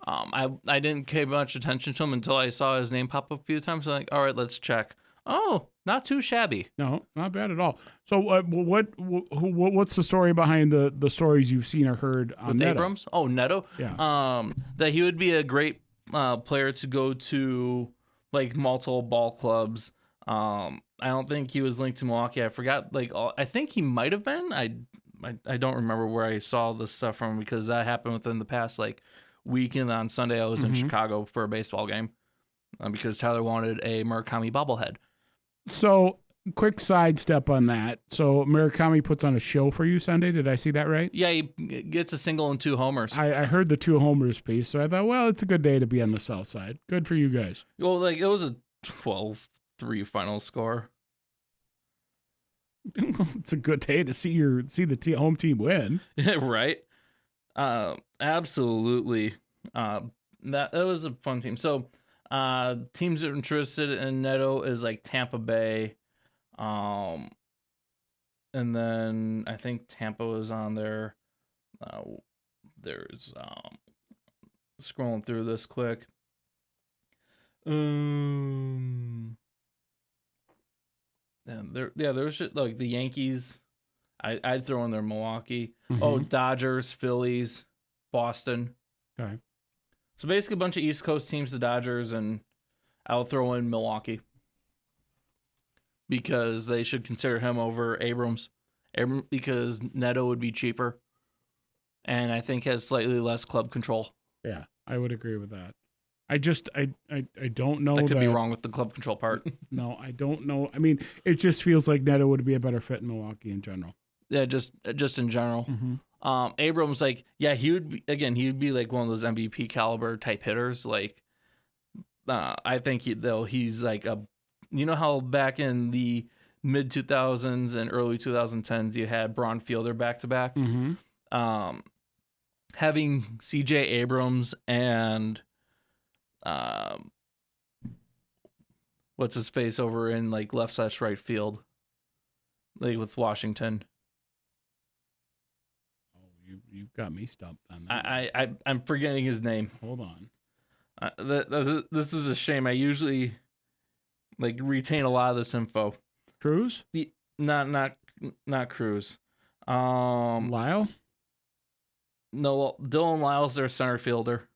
I didn't pay much attention to him until I saw his name pop up a few times. I'm like, all right, let's check. Oh, not too shabby. No, not bad at all. So what's the story behind the stories you've seen or heard on with Neto? Abrams? Oh, Neto. Yeah. That he would be a great player to go to multiple ball clubs. I don't think he was linked to Milwaukee. I forgot. I think he might have been. I don't remember where I saw this stuff from because that happened within the past weekend. On Sunday, I was in Chicago for a baseball game because Tyler wanted a Murakami bobblehead. So quick sidestep on that. So Murakami puts on a show for you Sunday. Did I see that right? Yeah, he gets a single and 2 homers. I heard the 2 homers piece, so I thought, well, it's a good day to be on the south side. Good for you guys. Well, like, it was a 12-3 final score. It's a good day to see the home team win. Right? Absolutely. That was a fun team. So, teams that are interested in Neto is like Tampa Bay, and then I think Tampa was on there. There's scrolling through this quick. And there's like the Yankees. I'd throw in there Milwaukee. Mm-hmm. Oh, Dodgers, Phillies, Boston. Okay. So basically a bunch of East Coast teams, the Dodgers, and I'll throw in Milwaukee because they should consider him over Abrams because Neto would be cheaper and I think has slightly less club control. Yeah, I would agree with that. I don't know. That could be wrong with the club control part. No, I don't know. I mean, it just feels like Neto would be a better fit in Milwaukee in general. Yeah, just in general. Mm-hmm. Abrams, like, yeah, he would be like one of those MVP caliber type hitters. Like, I think he's like how back in the mid 2000s and early 2010s you had Braun Fielder back to back. Having CJ Abrams and what's his face over in like left/right field, like with Washington. You've got me stumped on that. I'm forgetting his name. Hold on. This is a shame. I usually like retain a lot of this info. Cruz? Not Cruz. Lyle? No, Dylan Lyle's their center fielder.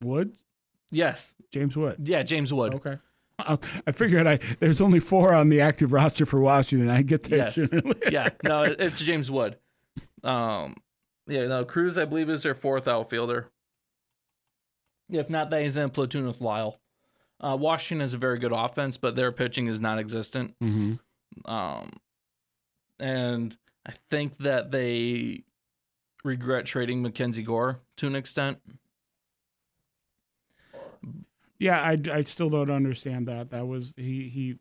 Wood? Yes. James Wood. Yeah, James Wood. Okay. I figured there's only 4 on the active roster for Washington. I get there sooner. Yeah, no, it's James Wood. Cruz, I believe, is their 4th outfielder. If not that, he's in a platoon with Lyle. Washington has a very good offense, but their pitching is non-existent. Mm-hmm. And I think that they regret trading Mackenzie Gore to an extent. Yeah, I still don't understand that. That was he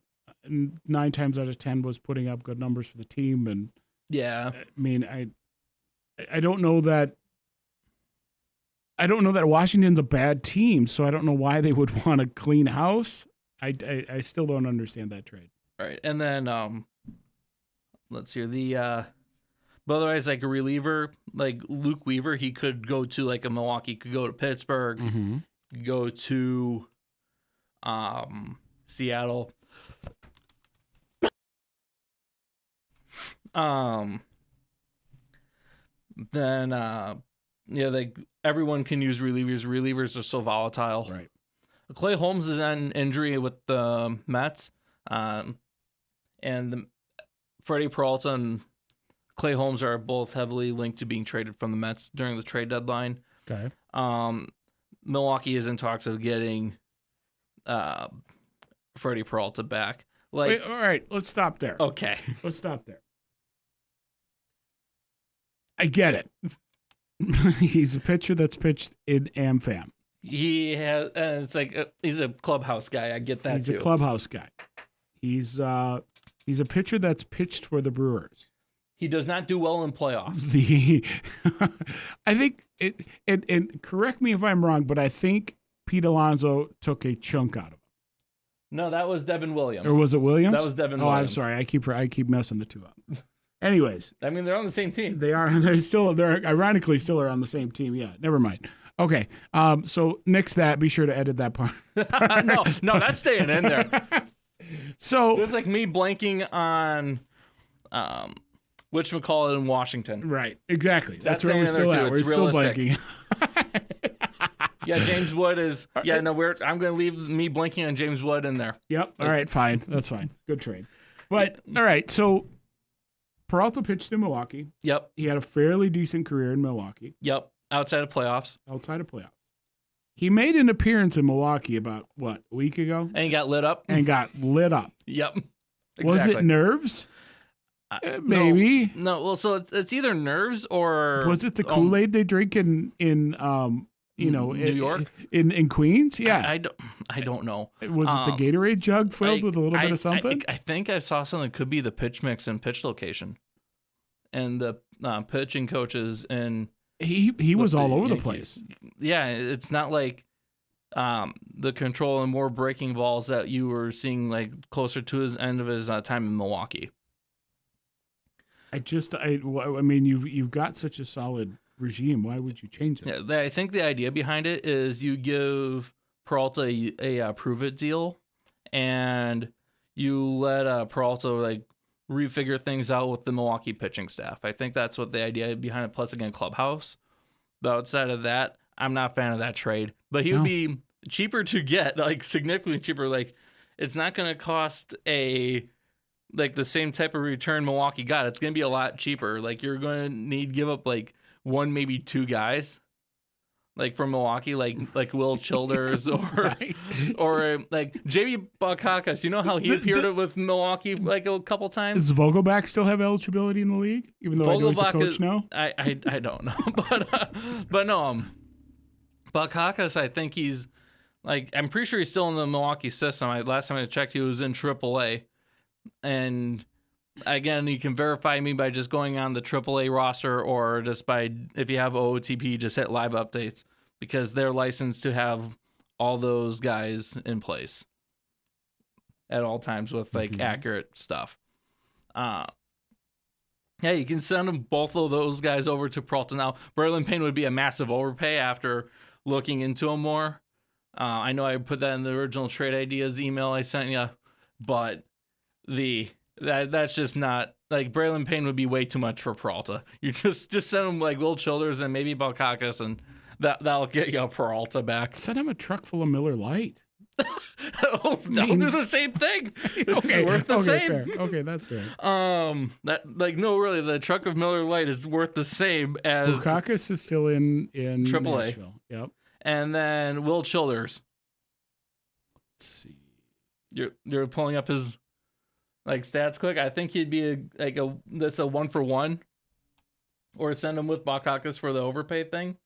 9 times out of 10 was putting up good numbers for the team, and yeah, I mean I don't know that Washington's a bad team, so I don't know why they would want to clean house. I still don't understand that trade. Right, and then let's hear but otherwise, like a reliever, like Luke Weaver, he could go to like a Milwaukee, could go to Pittsburgh, go to Seattle. Then like everyone can use relievers. Relievers are so volatile. Right. Clay Holmes is on injury with the Mets, and Freddie Peralta and Clay Holmes are both heavily linked to being traded from the Mets during the trade deadline. Okay. Milwaukee is in talks of getting Freddie Peralta back. Wait, all right, let's stop there. Okay. Let's stop there. I get it. He's a pitcher that's pitched in AmFam. He has, it's like he's a clubhouse guy. I get that. He's a clubhouse guy. He's a pitcher that's pitched for the Brewers. He does not do well in playoffs. I think and correct me if I'm wrong, but I think Pete Alonso took a chunk out of him. No, that was Devin Williams. Or was it Williams? That was Devin Williams. I'm sorry. I keep messing the two up. Anyways, I mean, they're on the same team. They're ironically still are on the same team. Yeah, never mind. Okay. So nix that. Be sure to edit that part. no, that's staying in there. So it's like me blanking on whatchamacallit in Washington. Right. Exactly. That's where we're still at. We're still blanking. Yeah, James Wood is. Yeah, no, I'm going to leave me blanking on James Wood in there. Yep. All right. Fine. That's fine. Good trade. But all right. So Peralta pitched in Milwaukee. Yep. He had a fairly decent career in Milwaukee. Yep. Outside of playoffs. He made an appearance in Milwaukee about, a week ago? And he got lit up. Yep. Was it nerves? Maybe. No. Well, so it's either nerves or was it the Kool-Aid they drink in New York, in Queens? Yeah, I don't know. Was it the Gatorade jug filled with a little bit of something? I think I saw something that could be the pitch mix and pitch location, and the pitching coaches and he was all over the place. Yeah, it's not like the control and more breaking balls that you were seeing like closer to his end of his time in Milwaukee. I mean, you've got such a solid regime. Why would you change that? Yeah, I think the idea behind it is you give Peralta a prove it deal, and you let Peralta like refigure things out with the Milwaukee pitching staff. I think that's what the idea behind it. Plus, again, clubhouse. But outside of that, I'm not a fan of that trade. But he would be cheaper to get, like significantly cheaper. Like it's not going to cost the same type of return Milwaukee got. It's going to be a lot cheaper. Like you're going to need to give up like one, maybe two guys, like from Milwaukee, like Will Childers or like JB Bukakas. You know how he appeared with Milwaukee like a couple times. Does Vogelbach still have eligibility in the league, even though I know he's a coach now? I don't know, but no, Bukakas. I think he's like I'm pretty sure he's still in the Milwaukee system. Last time I checked, he was in AAA. And again, you can verify me by just going on the AAA roster or just by, if you have OOTP, just hit live updates because they're licensed to have all those guys in place at all times with like accurate stuff. Yeah, you can send them both of those guys over to Peralta. Now, Berlin Payne would be a massive overpay after looking into them more. I know I put that in the original trade ideas email I sent you, but that's just not like Braylon Payne would be way too much for Peralta. You just send him like Will Childers and maybe Balkakis, and that'll get you Peralta back. Send him a truck full of Miller Lite. They'll do the same thing. Okay, worth the same. Fair. Okay, that's fair. Really, the truck of Miller Lite is worth the same as Balkakis is still in AAA. Nashville. Yep. And then Will Childers. Let's see. You're pulling up his like stats quick. I think he'd be that's a 1-for-1, or send him with Bakakis for the overpay thing.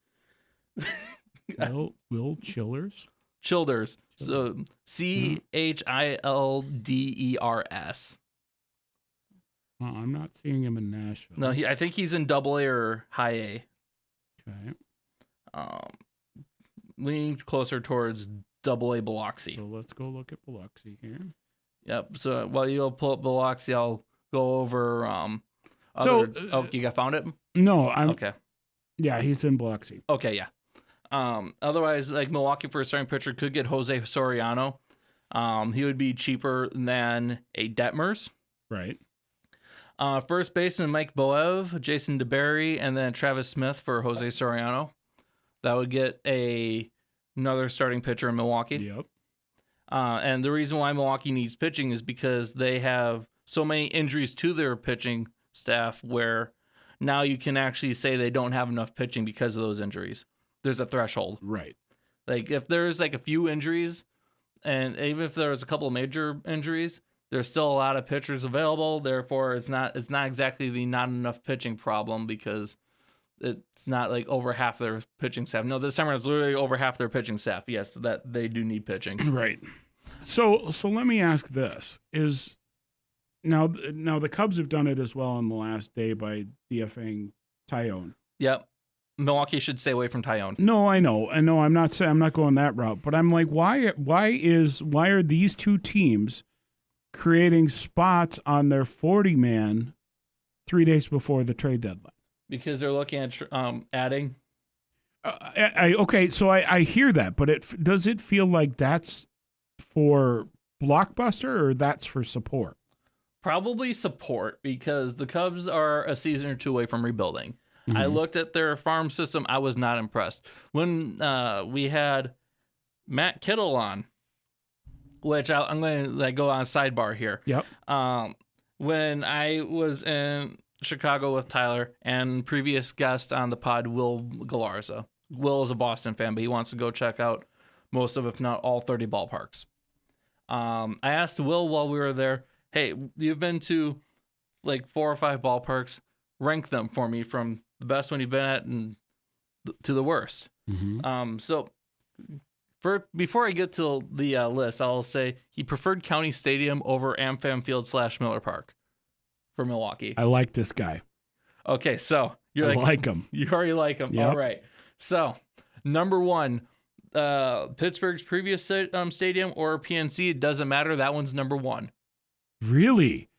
Will Childers. So Childers. I'm not seeing him in Nashville. No, I think he's in AA or High A. Okay. Leaning closer towards AA Biloxi. So let's go look at Biloxi here. Yep. So while you pull up Biloxi, I'll go over. You found it? No, okay. Yeah, he's in Biloxi. Okay, yeah. Otherwise, like Milwaukee for a starting pitcher could get Jose Soriano. He would be cheaper than a Detmers. Right. First baseman Mike Boev, Jason DeBerry, and then Travis Smith for Jose Soriano. That would get another starting pitcher in Milwaukee. Yep. And the reason why Milwaukee needs pitching is because they have so many injuries to their pitching staff where now you can actually say they don't have enough pitching because of those injuries. There's a threshold. Right. Like if there's like a few injuries, and even if there's a couple of major injuries, there's still a lot of pitchers available. Therefore, it's not exactly the not enough pitching problem because it's not like over half their pitching staff. No, this summer it's literally over half their pitching staff. Yes, that they do need pitching. Right. So let me ask this: is now the Cubs have done it as well on the last day by DFAing Tyone. Yep. Milwaukee should stay away from Tyone. No, I know. I'm not going that route, but I'm like, why are these two teams creating spots on their 40-man 3 days before the trade deadline? Because they're looking at adding. Okay, so I hear that, but does it feel like that's for blockbuster or that's for support? Probably support, because the Cubs are a season or two away from rebuilding. Mm-hmm. I looked at their farm system. I was not impressed. When we had Matt Kittle on, which I'm going to go on a sidebar here. Yep. When I was in Chicago with Tyler and previous guest on the pod, Will Galarza. Will is a Boston fan, but he wants to go check out most of, if not all, 30 ballparks. I asked Will while we were there, hey, you've been to like 4 or 5 ballparks. Rank them for me from the best one you've been at and to the worst. So before I get to the list, I'll say he preferred County Stadium over AmFam Field / Miller Park for Milwaukee. I like this guy. Okay, so you're I like him. You already like him. Yep. All right. So number 1, Pittsburgh's previous stadium or PNC, it doesn't matter. That one's number 1. Really?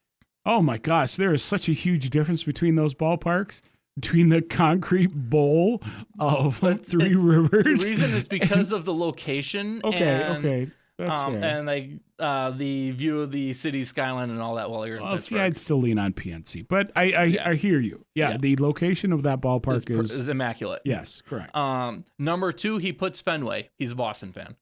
Oh my gosh, there is such a huge difference between those ballparks. Between the concrete bowl of Three Rivers. The reason is because of the location. Okay. That's fair. And like the view of the city skyline and all that while you're in Pittsburgh. See, I'd still lean on PNC, but I hear you. Yeah, the location of that ballpark is immaculate. Yes, correct. Number 2, he puts Fenway. He's a Boston fan.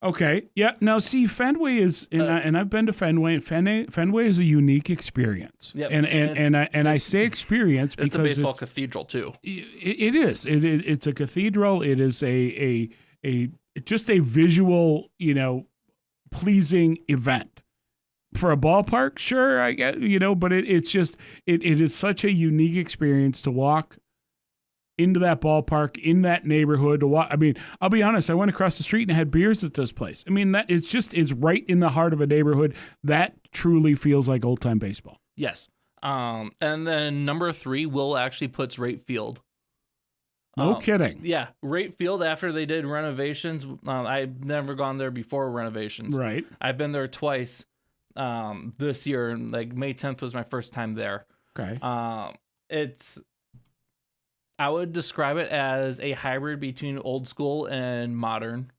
Okay. Yeah. Now, see, Fenway is, and I've been to Fenway. And Fenway is a unique experience. Yep. And I say experience because it's a baseball cathedral too. It is. It's a cathedral. It is a just a visual, pleasing event. For a ballpark, sure, I get, but it's just it is such a unique experience to walk into that ballpark, in that neighborhood. To walk. I mean, I'll be honest, I went across the street and had beers at this place. I mean, that it's right in the heart of a neighborhood. That truly feels like old time baseball. Yes. And then number 3, Will actually puts Rate Field. No kidding. Yeah, Rate Field after they did renovations. I've never gone there before renovations. Right. I've been there twice this year, and like May 10th was my first time there. Okay. I would describe it as a hybrid between old school and modern.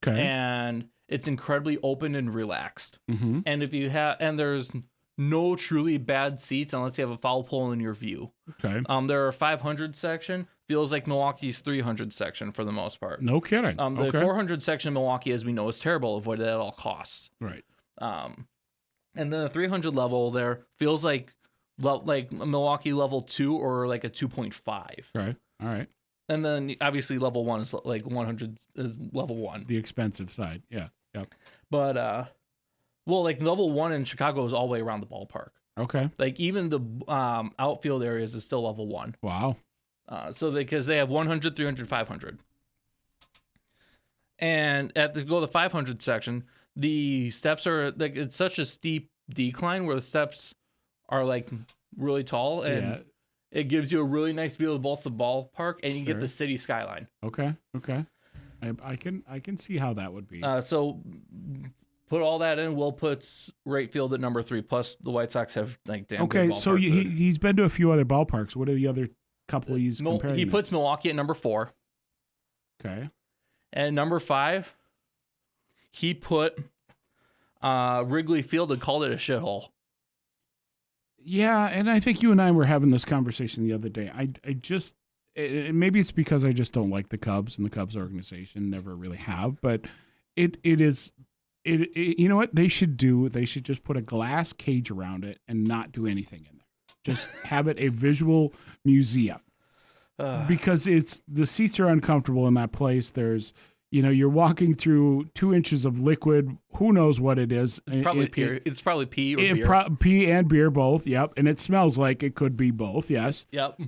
Okay. And it's incredibly open and relaxed. Mm-hmm. And there's no truly bad seats unless you have a foul pole in your view. Okay. There are 500 section. Feels like Milwaukee's 300 section for the most part. No kidding. The 400 section in Milwaukee, as we know, is terrible. Avoid it at all costs. Right. And then the 300 level there feels like Milwaukee level 2 or like a 2.5. Okay. All right. And then obviously level 1 is like 100 is level 1. The expensive side. Yeah. Yep. But like level 1 in Chicago is all the way around the ballpark. Okay. Like even the outfield areas is still level 1. Wow. Because they have 100, 300, 500. And go to the 500 section, the steps are like it's such a steep decline where the steps are like really tall, and it gives you a really nice view of both the ballpark and you get the city skyline. Okay. I can see how that would be. So put all that in. Will puts Rate Field at number 3. Plus the White Sox have like damn. Okay, so he's been to a few other ballparks. What are the other couple he's comparing? He puts Milwaukee at number 4. Okay. And number 5, he put Wrigley Field and called it a shithole. Yeah, and I think you and I were having this conversation the other day. I just maybe it's because I just don't like the Cubs and the Cubs organization, never really have, but it is you know what they should do? They should just put a glass cage around it and not do anything in there. Just have it a visual museum. Because the seats are uncomfortable in that place. There's you're walking through 2 inches of liquid. Who knows what it is? It's probably beer. It's probably pee or beer. Pee and beer, both. Yep. And it smells like it could be both. Yes. Yep.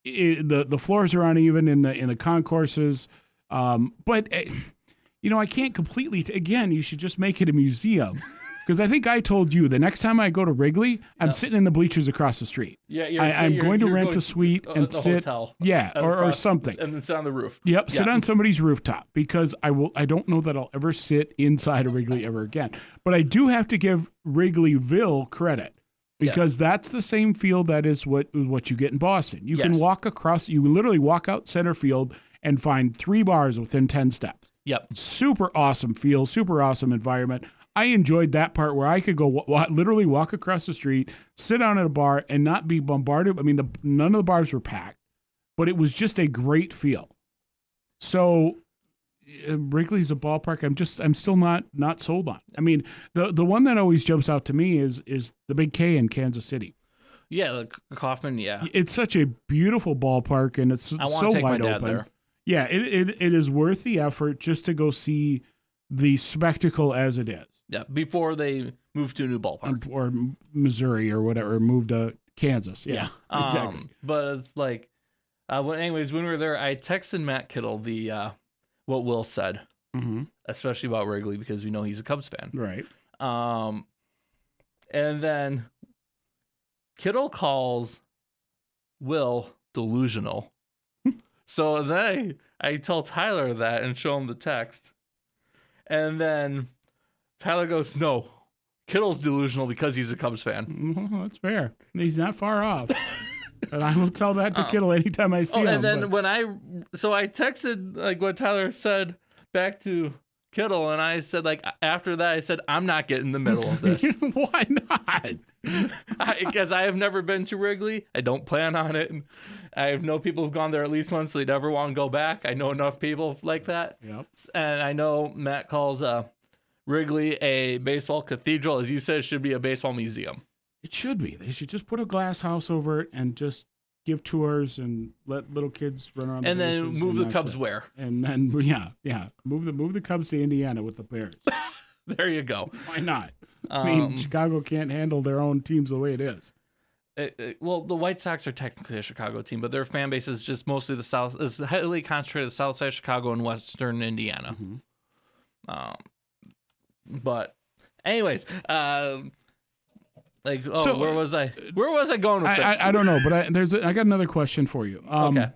The floors are uneven in the concourses. But I can't completely. Again, you should just make it a museum. Because I think I told you the next time I go to Wrigley, I'm sitting in the bleachers across the street. Yeah, I'm going to rent a suite and sit. Hotel, or something, and then sit on the roof. Yep, sit on somebody's rooftop because I don't know that I'll ever sit inside of Wrigley ever again. But I do have to give Wrigleyville credit because that's the same field that is what you get in Boston. You can walk across. You can literally walk out center field and find 3 bars within 10 steps. Yep, super awesome field, super awesome environment. I enjoyed that part where I could go literally walk across the street, sit down at a bar, and not be bombarded. I mean, none of the bars were packed, but it was just a great feel. So Wrigley's a ballpark I'm still not sold on. I mean, the one that always jumps out to me is the Big K in Kansas City. Yeah, the Kauffman. Yeah, it's such a beautiful ballpark, and it's so wide open. There. Yeah, it is worth the effort just to go see the spectacle as it is. Yeah, before they moved to a new ballpark. Or Missouri or whatever, moved to Kansas. Yeah, exactly. But it's like, anyways, when we were there, I texted Matt Kittle what Will said, especially about Wrigley, because we know he's a Cubs fan. Right. And then Kittle calls Will delusional. So then I tell Tyler that and show him the text. And then Tyler goes, no, Kittle's delusional because he's a Cubs fan. Well, that's fair. He's not far off. And I will tell that to Kittle anytime I see him. And then I texted like what Tyler said back to Kittle, and I said, like, after that, I said, I'm not getting in the middle of this. Why not? Because I have never been to Wrigley. I don't plan on it. I know people who've gone there at least once. So they never want to go back. I know enough people like that. Yep. And I know Matt calls Wrigley a baseball cathedral. As you said, it should be a baseball museum. It should be. They should just put a glass house over it and just give tours and let little kids run around. And then move the Cubs where? And then move the Cubs to Indiana with the Bears. There you go. Why not? I mean, Chicago can't handle their own teams the way it is. Well, the White Sox are technically a Chicago team, but their fan base is just mostly the South. Is heavily concentrated south side of Chicago and western Indiana. But, anyways, where was I? Where was I going with this? I don't know, but I got another question for you. Okay.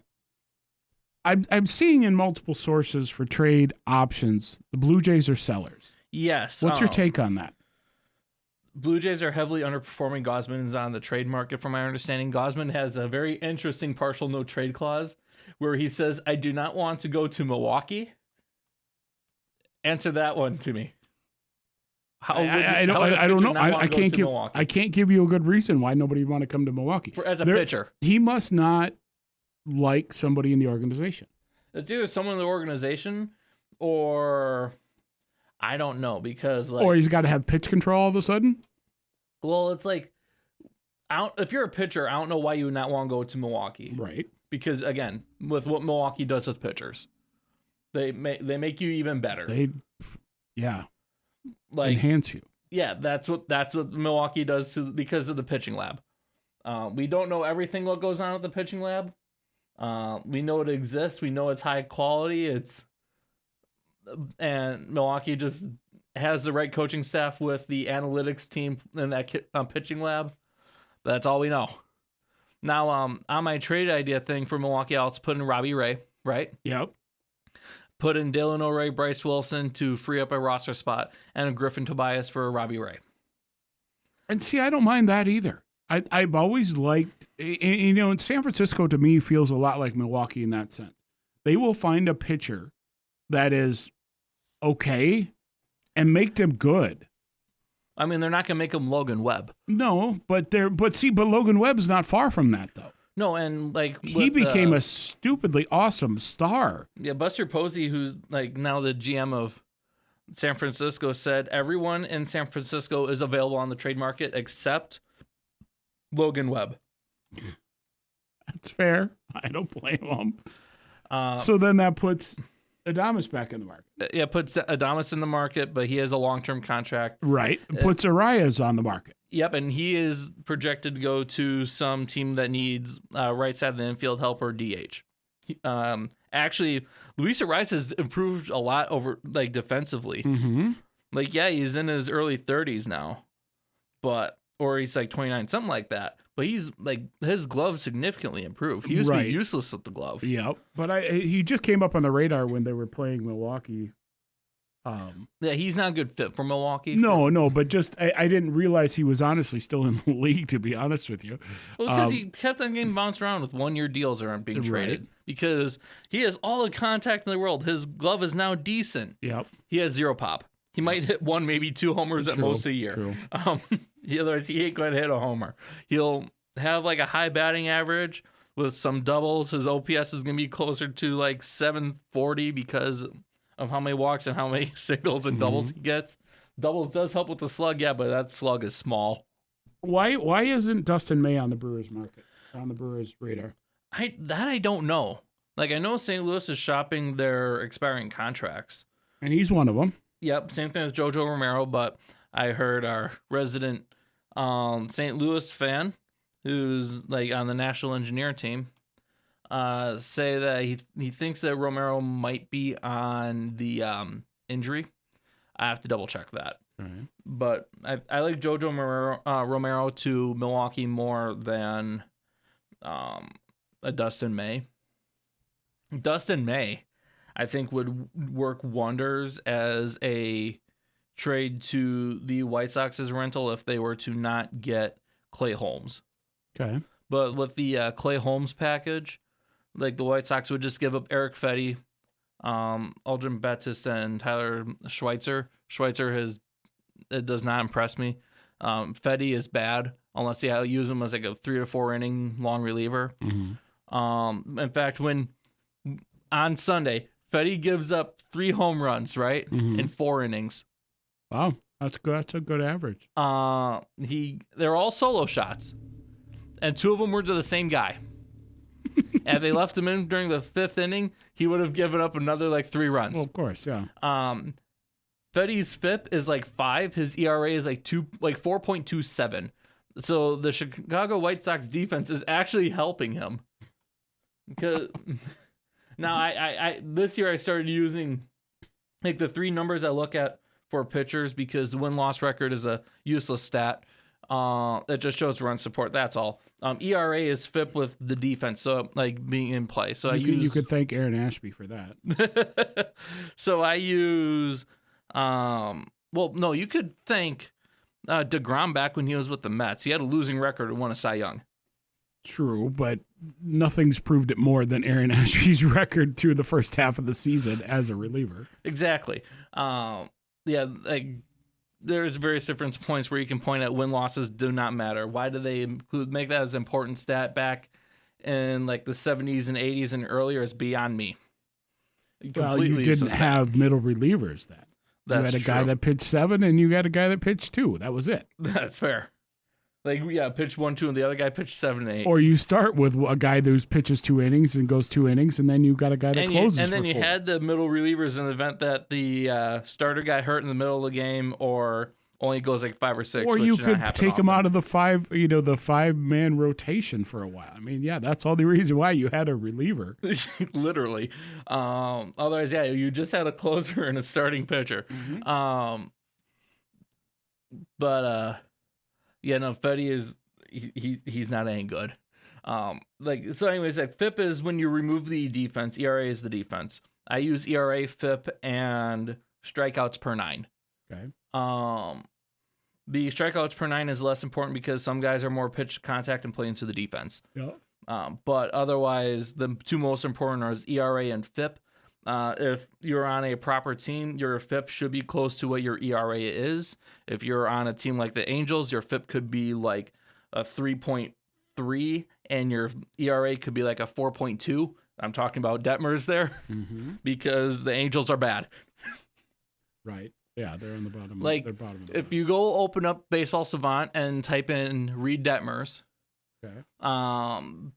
I'm seeing in multiple sources for trade options, the Blue Jays are sellers. Yes. What's your take on that? Blue Jays are heavily underperforming. Gausman is on the trade market, from my understanding. Gausman has a very interesting partial no trade clause where he says, I do not want to go to Milwaukee. Answer that one to me. I don't know. I can't give you a good reason why nobody would want to come to Milwaukee. As a pitcher. He must not like somebody in the organization. It's either someone in the organization or I don't know, because or he's got to have pitch control all of a sudden. Well, it's like, if you're a pitcher, I don't know why you would not want to go to Milwaukee. Right. Because again, with what Milwaukee does with pitchers, they make you even better. Enhance you. Yeah, that's what Milwaukee does because of the pitching lab. We don't know everything what goes on at the pitching lab. We know it exists. We know it's high quality. And Milwaukee just has the right coaching staff with the analytics team in that pitching lab. That's all we know. Now, on my trade idea thing for Milwaukee, I'll put in Robbie Ray, right? Yep. Put in Dylan O'Reilly, Bryce Wilson to free up a roster spot, and a Griffin Tobias for Robbie Ray. And see, I don't mind that either. I've always liked, in San Francisco to me feels a lot like Milwaukee in that sense. They will find a pitcher that is okay and make them good. I mean, they're not going to make him Logan Webb. No, but Logan Webb's not far from that though. No, and he became a stupidly awesome star. Yeah, Buster Posey, who's now the GM of San Francisco, said everyone in San Francisco is available on the trade market except Logan Webb. That's fair. I don't blame him. So then that puts Adames back in the market. Yeah, puts Adames in the market, but he has a long-term contract. Right. Puts Arias on the market. Yep, and he is projected to go to some team that needs right side of the infield help or DH. Actually, Luis Arias has improved a lot over defensively. Mm-hmm. He's in his early 30s now, or he's 29, something like that. But he's his glove significantly improved. He used to be useless with the glove. Yeah, but he just came up on the radar when they were playing Milwaukee. Yeah, he's not a good fit for Milwaukee. No, but just I didn't realize he was honestly still in the league, to be honest with you. Well, because he kept on getting bounced around with 1-year deals that aren't being traded. Because he has all the contact in the world. His glove is now decent. Yep. He has 0 pop. He might hit 1, maybe 2 homers at most a year. True. Otherwise, he ain't going to hit a homer. He'll have a high batting average with some doubles. His OPS is going to be closer to 740 because of how many walks and how many singles and doubles he gets. Doubles does help with the slug, yeah, but that slug is small. Why isn't Dustin May on the Brewers market, on the Brewers radar? I don't know. I know St. Louis is shopping their expiring contracts. And he's one of them. Yep, same thing with Jojo Romero, but I heard our resident St. Louis fan, who's like on the national engineer team, say that he thinks that Romero might be on the injury. I have to double check that. Right. But I like Jojo Romero to Milwaukee more than a Dustin May. Dustin May, I think, would work wonders as a trade to the White Sox as a rental if they were to not get Clay Holmes. Okay. But with the Clay Holmes package, like the White Sox would just give up Eric Fetty, Aldrin Batista, and Tyler Schweitzer. It does not impress me. Fetty is bad unless you use him as like a 3 to 4 inning long reliever. Mm-hmm. In fact, when on Sunday, Fetty gives up 3 home runs, right, in 4 innings. Wow, that's good. That's a good average. They're all solo shots, and 2 of them were to the same guy. And if they left him in during the 5th inning, he would have given up another like 3 runs. Well, of course, yeah. Fetty's FIP is like 5. His ERA is like 4.27. So the Chicago White Sox defense is actually helping him. Because now I this year I started using like the 3 numbers I look at for pitchers because the win-loss record is a useless stat. It just shows run support. That's all. ERA is FIP with the defense, so like being in play. So you could thank Aaron Ashby for that. So I use you could thank DeGrom back when he was with the Mets. He had a losing record and won a Cy Young. True, but nothing's proved it more than Aaron Ashby's record through the first half of the season as a reliever. Exactly. Like there's various different points where you can point at win-losses do not matter. Why do they make that as an important stat back in like the 70s and 80s and earlier is beyond me. Well, you didn't have middle relievers then. You had a guy that pitched 7 and you got a guy that pitched 2. That was it. That's fair. Like, yeah, pitch 1, 2, and the other guy pitched 7 and 8. Or you start with a guy who pitches 2 innings and goes 2 innings, and then you got a guy that closes. And then you 4. had the middle relievers in the event that the starter got hurt in the middle of the game, or only goes like 5 or 6. Or you could take him out of the 5-man rotation for a while. I mean, yeah, that's all the reason why you had a reliever. Literally. Otherwise, yeah, you just had a closer and a starting pitcher. Mm-hmm. Yeah, no, Fetty is he's not any good. Anyways, like FIP is when you remove the defense. ERA is the defense. I use ERA, FIP, and strikeouts per 9. Okay. The strikeouts per 9 is less important because some guys are more pitch contact and play into the defense. Yep. But otherwise, the 2 most important are ERA and FIP. If you're on a proper team, your FIP should be close to what your ERA is. If you're on a team like the Angels, your FIP could be like a 3.3 and your ERA could be like a 4.2. I'm talking about Detmers there because the Angels are bad. Right. Yeah, they're on the bottom. Like, they're bottom of the if you go open up Baseball Savant and type in Reed Detmers, okay.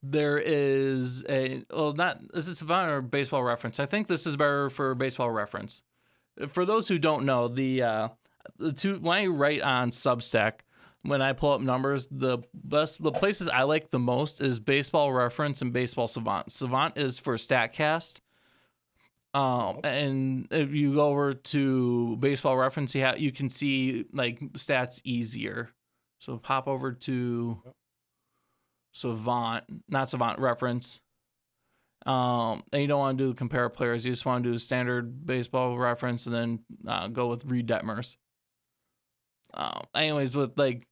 There is is it Savant or Baseball Reference? I think this is better for Baseball Reference. For those who don't know, the 2 when I write on Substack, when I pull up numbers, the places I like the most is Baseball Reference and Baseball Savant. Savant is for StatCast. And if you go over to Baseball Reference, you can see like stats easier. So pop over to not Savant Reference. And you don't want to do compare players. You just want to do standard Baseball Reference and then go with Reed Detmers. Anyways, with like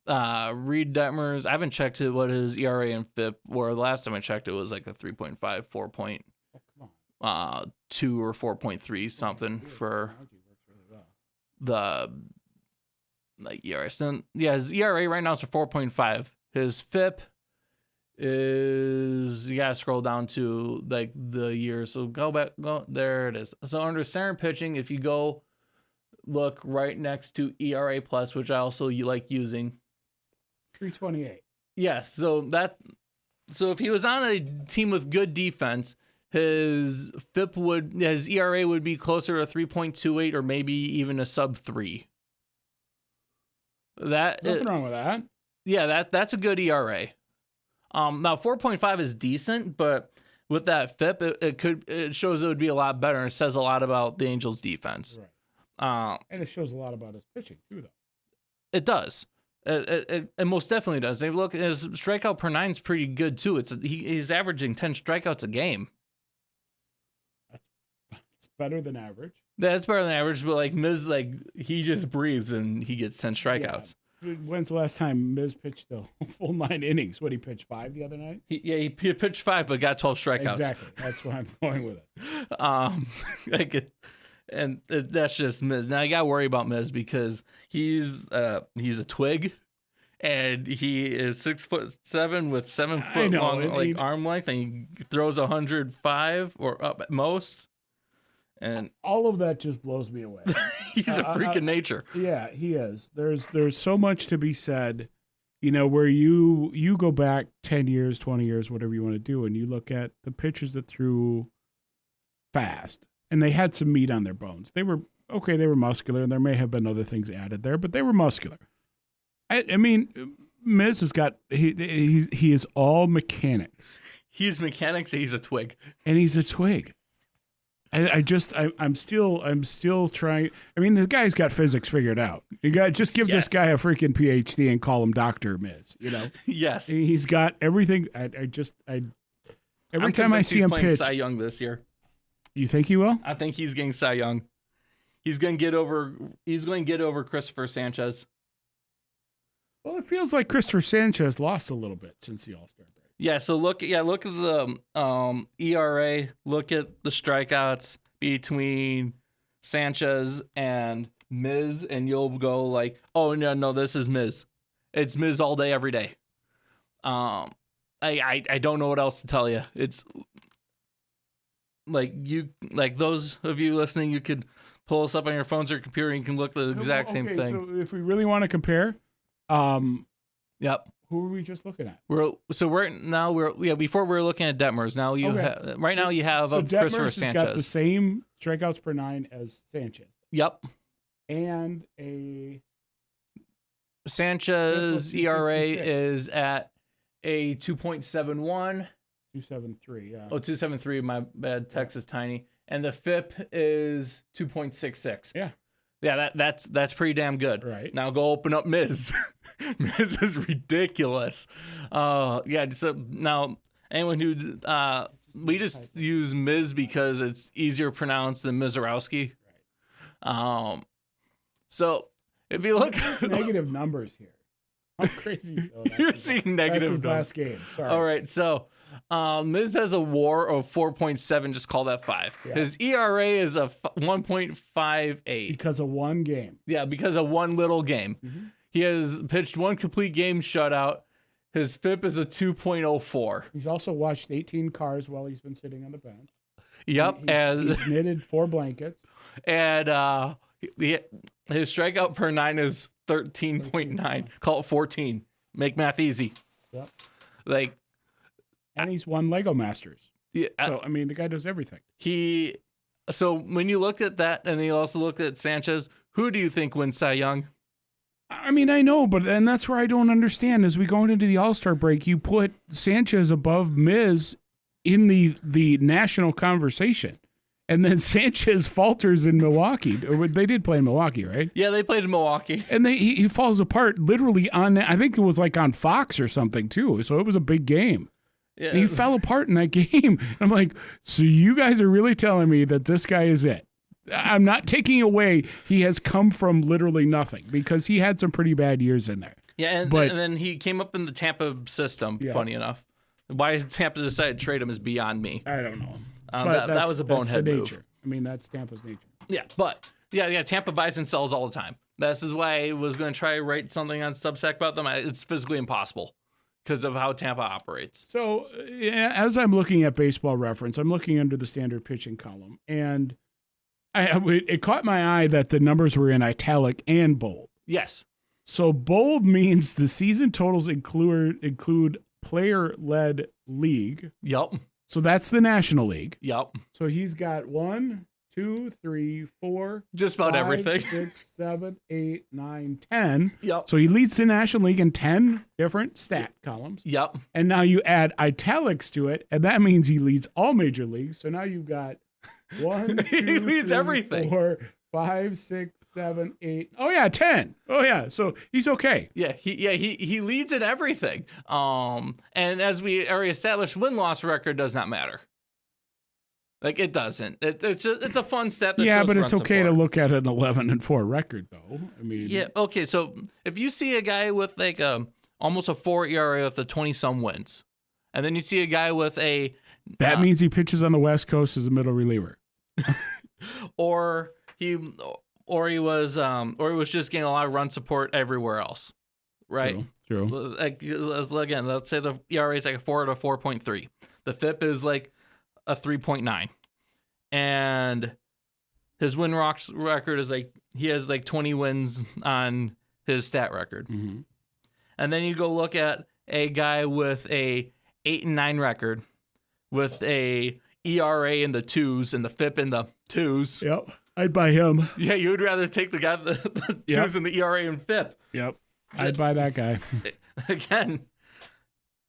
Reed Detmers, I haven't checked what his ERA and FIP were. The last time I checked, it was like a 3.5, 4.2 or 4.3 something for the like ERA. So, yeah, his ERA right now is a 4.5. His FIP is, you gotta scroll down to like the year. So there it is. So under center pitching, if you go look right next to ERA plus, which I also like using, 328. Yes. So if he was on a team with good defense, his his ERA would be closer to 3.28 or maybe even a sub 3. Nothing wrong with that. Yeah, that's a good ERA. Now 4.5 is decent, but with that FIP, it shows it would be a lot better, and it says a lot about the Angels' defense. Right. And it shows a lot about his pitching too, though. It does. It most definitely does. They look, his strikeout per 9 is pretty good too. He's averaging 10 strikeouts a game. It's better than average. That's better than average, but like Miz, like he just breathes and he gets 10 strikeouts. Yeah. When's the last time Miz pitched a full 9 innings? What, he pitched 5 the other night? He pitched 5 but got 12 strikeouts. Exactly. That's why I'm going with it. That's just Miz. Now you got to worry about Miz because he's a twig, and he is 6'7" with 7 foot long arm length, and he throws 105 or up at most. And all of that just blows me away. He's a freak of nature. Yeah, he is. There's so much to be said, where you go back 10 years, 20 years, whatever you want to do, and you look at the pitchers that threw fast, and they had some meat on their bones. They were muscular, and there may have been other things added there, but they were muscular. I mean, Miz has got he is all mechanics. He's mechanics, and he's a twig. And he's a twig. I'm still trying. I mean, the guy's got physics figured out. You got just give this guy a freaking PhD and call him Dr. Miz, Yes. He's got everything. Every time I see him pitch, Cy Young this year. You think he will? I think he's getting Cy Young. He's going to get over Christopher Sanchez. Well, it feels like Christopher Sanchez lost a little bit since the All-Star break. Yeah, so look at the ERA, look at the strikeouts between Sanchez and Miz, and you'll go like, oh no, this is Miz. It's Miz all day, every day. I don't know what else to tell you. It's like those of you listening, you could pull us up on your phones or computer and you can look at the exact same thing. So if we really want to compare, yep. Who were we just looking at? Before we were looking at Detmers. Now you now you have Christopher Sanchez. Got the same strikeouts per 9 as Sanchez. Yep. And a Sanchez ERA is at a 2.71. 2.73, yeah. Oh, 2.73, my bad. Text is tiny. And the FIP is 2.66. Yeah. Yeah, that's pretty damn good. Right. Now go open up Miz. Miz is ridiculous. Yeah, so now anyone who we just use Miz because it's easier pronounced than Mizorowski. Right. So if you look negative numbers here. How crazy. You're seeing negative numbers. Last game. Sorry. All right, so Miz has a WAR of 4.7. Just call that 5. Yeah. His ERA is a 1.58 because of one game. Yeah, because of one little game. Mm-hmm. He has pitched one complete game shutout. His FIP is a 2.04. He's also washed 18 cars while he's been sitting on the bench. Yep, he's knitted 4 blankets. And his strikeout per 9 is 13.9. Call it 14. Make math easy. Yep. And he's won Lego Masters. Yeah. So, I mean, the guy does everything. So when you look at that and you also look at Sanchez, who do you think wins Cy Young? I mean, I know, and that's where I don't understand. As we go into the All-Star break, you put Sanchez above Miz in the national conversation. And then Sanchez falters in Milwaukee. They did play in Milwaukee, right? Yeah, they played in Milwaukee. And he falls apart literally I think it was like on Fox or something too. So it was a big game. Yeah. And he fell apart in that game. I'm like, so you guys are really telling me that this guy is it? I'm not taking away he has come from literally nothing because he had some pretty bad years in there. Yeah, and then he came up in the Tampa system, funny enough. Why Tampa decided to trade him is beyond me. I don't know. That was a bonehead move. I mean, that's Tampa's nature. Yeah, but Tampa buys and sells all the time. This is why I was going to try to write something on Substack about them. It's physically impossible because of how Tampa operates. So as I'm looking at Baseball Reference, I'm looking under the standard pitching column, and it caught my eye that the numbers were in italic and bold. Yes. So bold means the season totals include player-led league. Yep. So that's the National League. Yep. So he's got 1, 2, 3, 4, Just about 5, everything. 6, 7, 8, 9, 10. Yep. So he leads the National League in 10 different stat columns. Yep. And now you add italics to it, and that means he leads all major leagues. So now you've got 1, 2, He leads 3, everything. 4, 5, 6, 7, 8. Oh yeah, 10. Oh yeah. So he's okay. Yeah, he leads in everything. And as we already established, win-loss record does not matter. Like, it doesn't. It's a fun stat. That Yeah, shows but it's run okay to support. look at an 11-4 record, though. I mean, Yeah. Okay. So if you see a guy with like almost a 4 ERA with a 20-some wins, and then you see a guy with a that means he pitches on the West Coast as a middle reliever. or he was just getting a lot of run support everywhere else, right? True. Like, again, let's say the ERA is like a 4 to 4.3. The FIP is like a 3.9, and his win record is like he has like 20 wins on his stat record. Mm-hmm. And then you go look at a guy with a 8 and 9 record, with a ERA in the 2s and the FIP in the 2s. Yep. I'd buy him. Yeah, you would rather take the guy with the 2s and the ERA and FIP. Yep. I'd buy that guy. Again,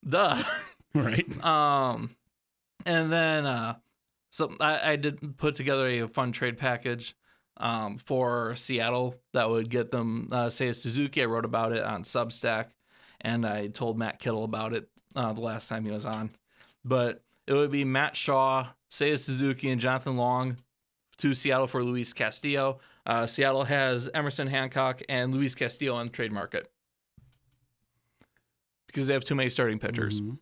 duh. Right. And then so I did put together a fun trade package for Seattle that would get them Seiya Suzuki. I wrote about it on Substack, and I told Matt Kittle about it the last time he was on. But it would be Matt Shaw, Seiya Suzuki, and Jonathan Long to Seattle for Luis Castillo. Seattle has Emerson Hancock and Luis Castillo on the trade market because they have too many starting pitchers. Mm-hmm.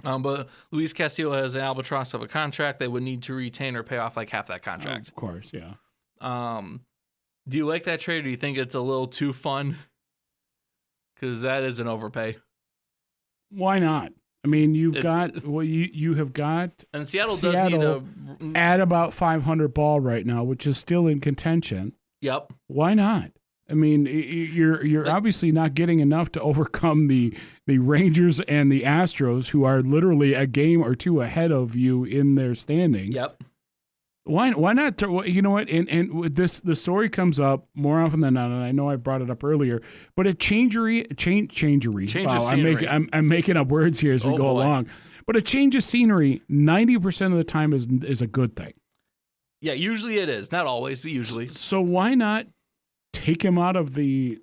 But Luis Castillo has an albatross of a contract. They would need to retain or pay off like half that contract. Of course, yeah. Do you like that trade, or do you think it's a little too fun? Because that is an overpay. Why not? I mean, you have got And Seattle does need a... at about 500 ball right now, which is still in contention. Yep. Why not? I mean, you're obviously not getting enough to overcome the Rangers and the Astros, who are literally a game or two ahead of you in their standings. Yep. Why not? You know what? And with this, the story comes up more often than not, and I know I brought it up earlier. But a changery. Wow, I'm making up words here as we go along. But a change of scenery, 90% of the time is a good thing. Yeah, usually it is. Not always, but usually. So why not take him out of the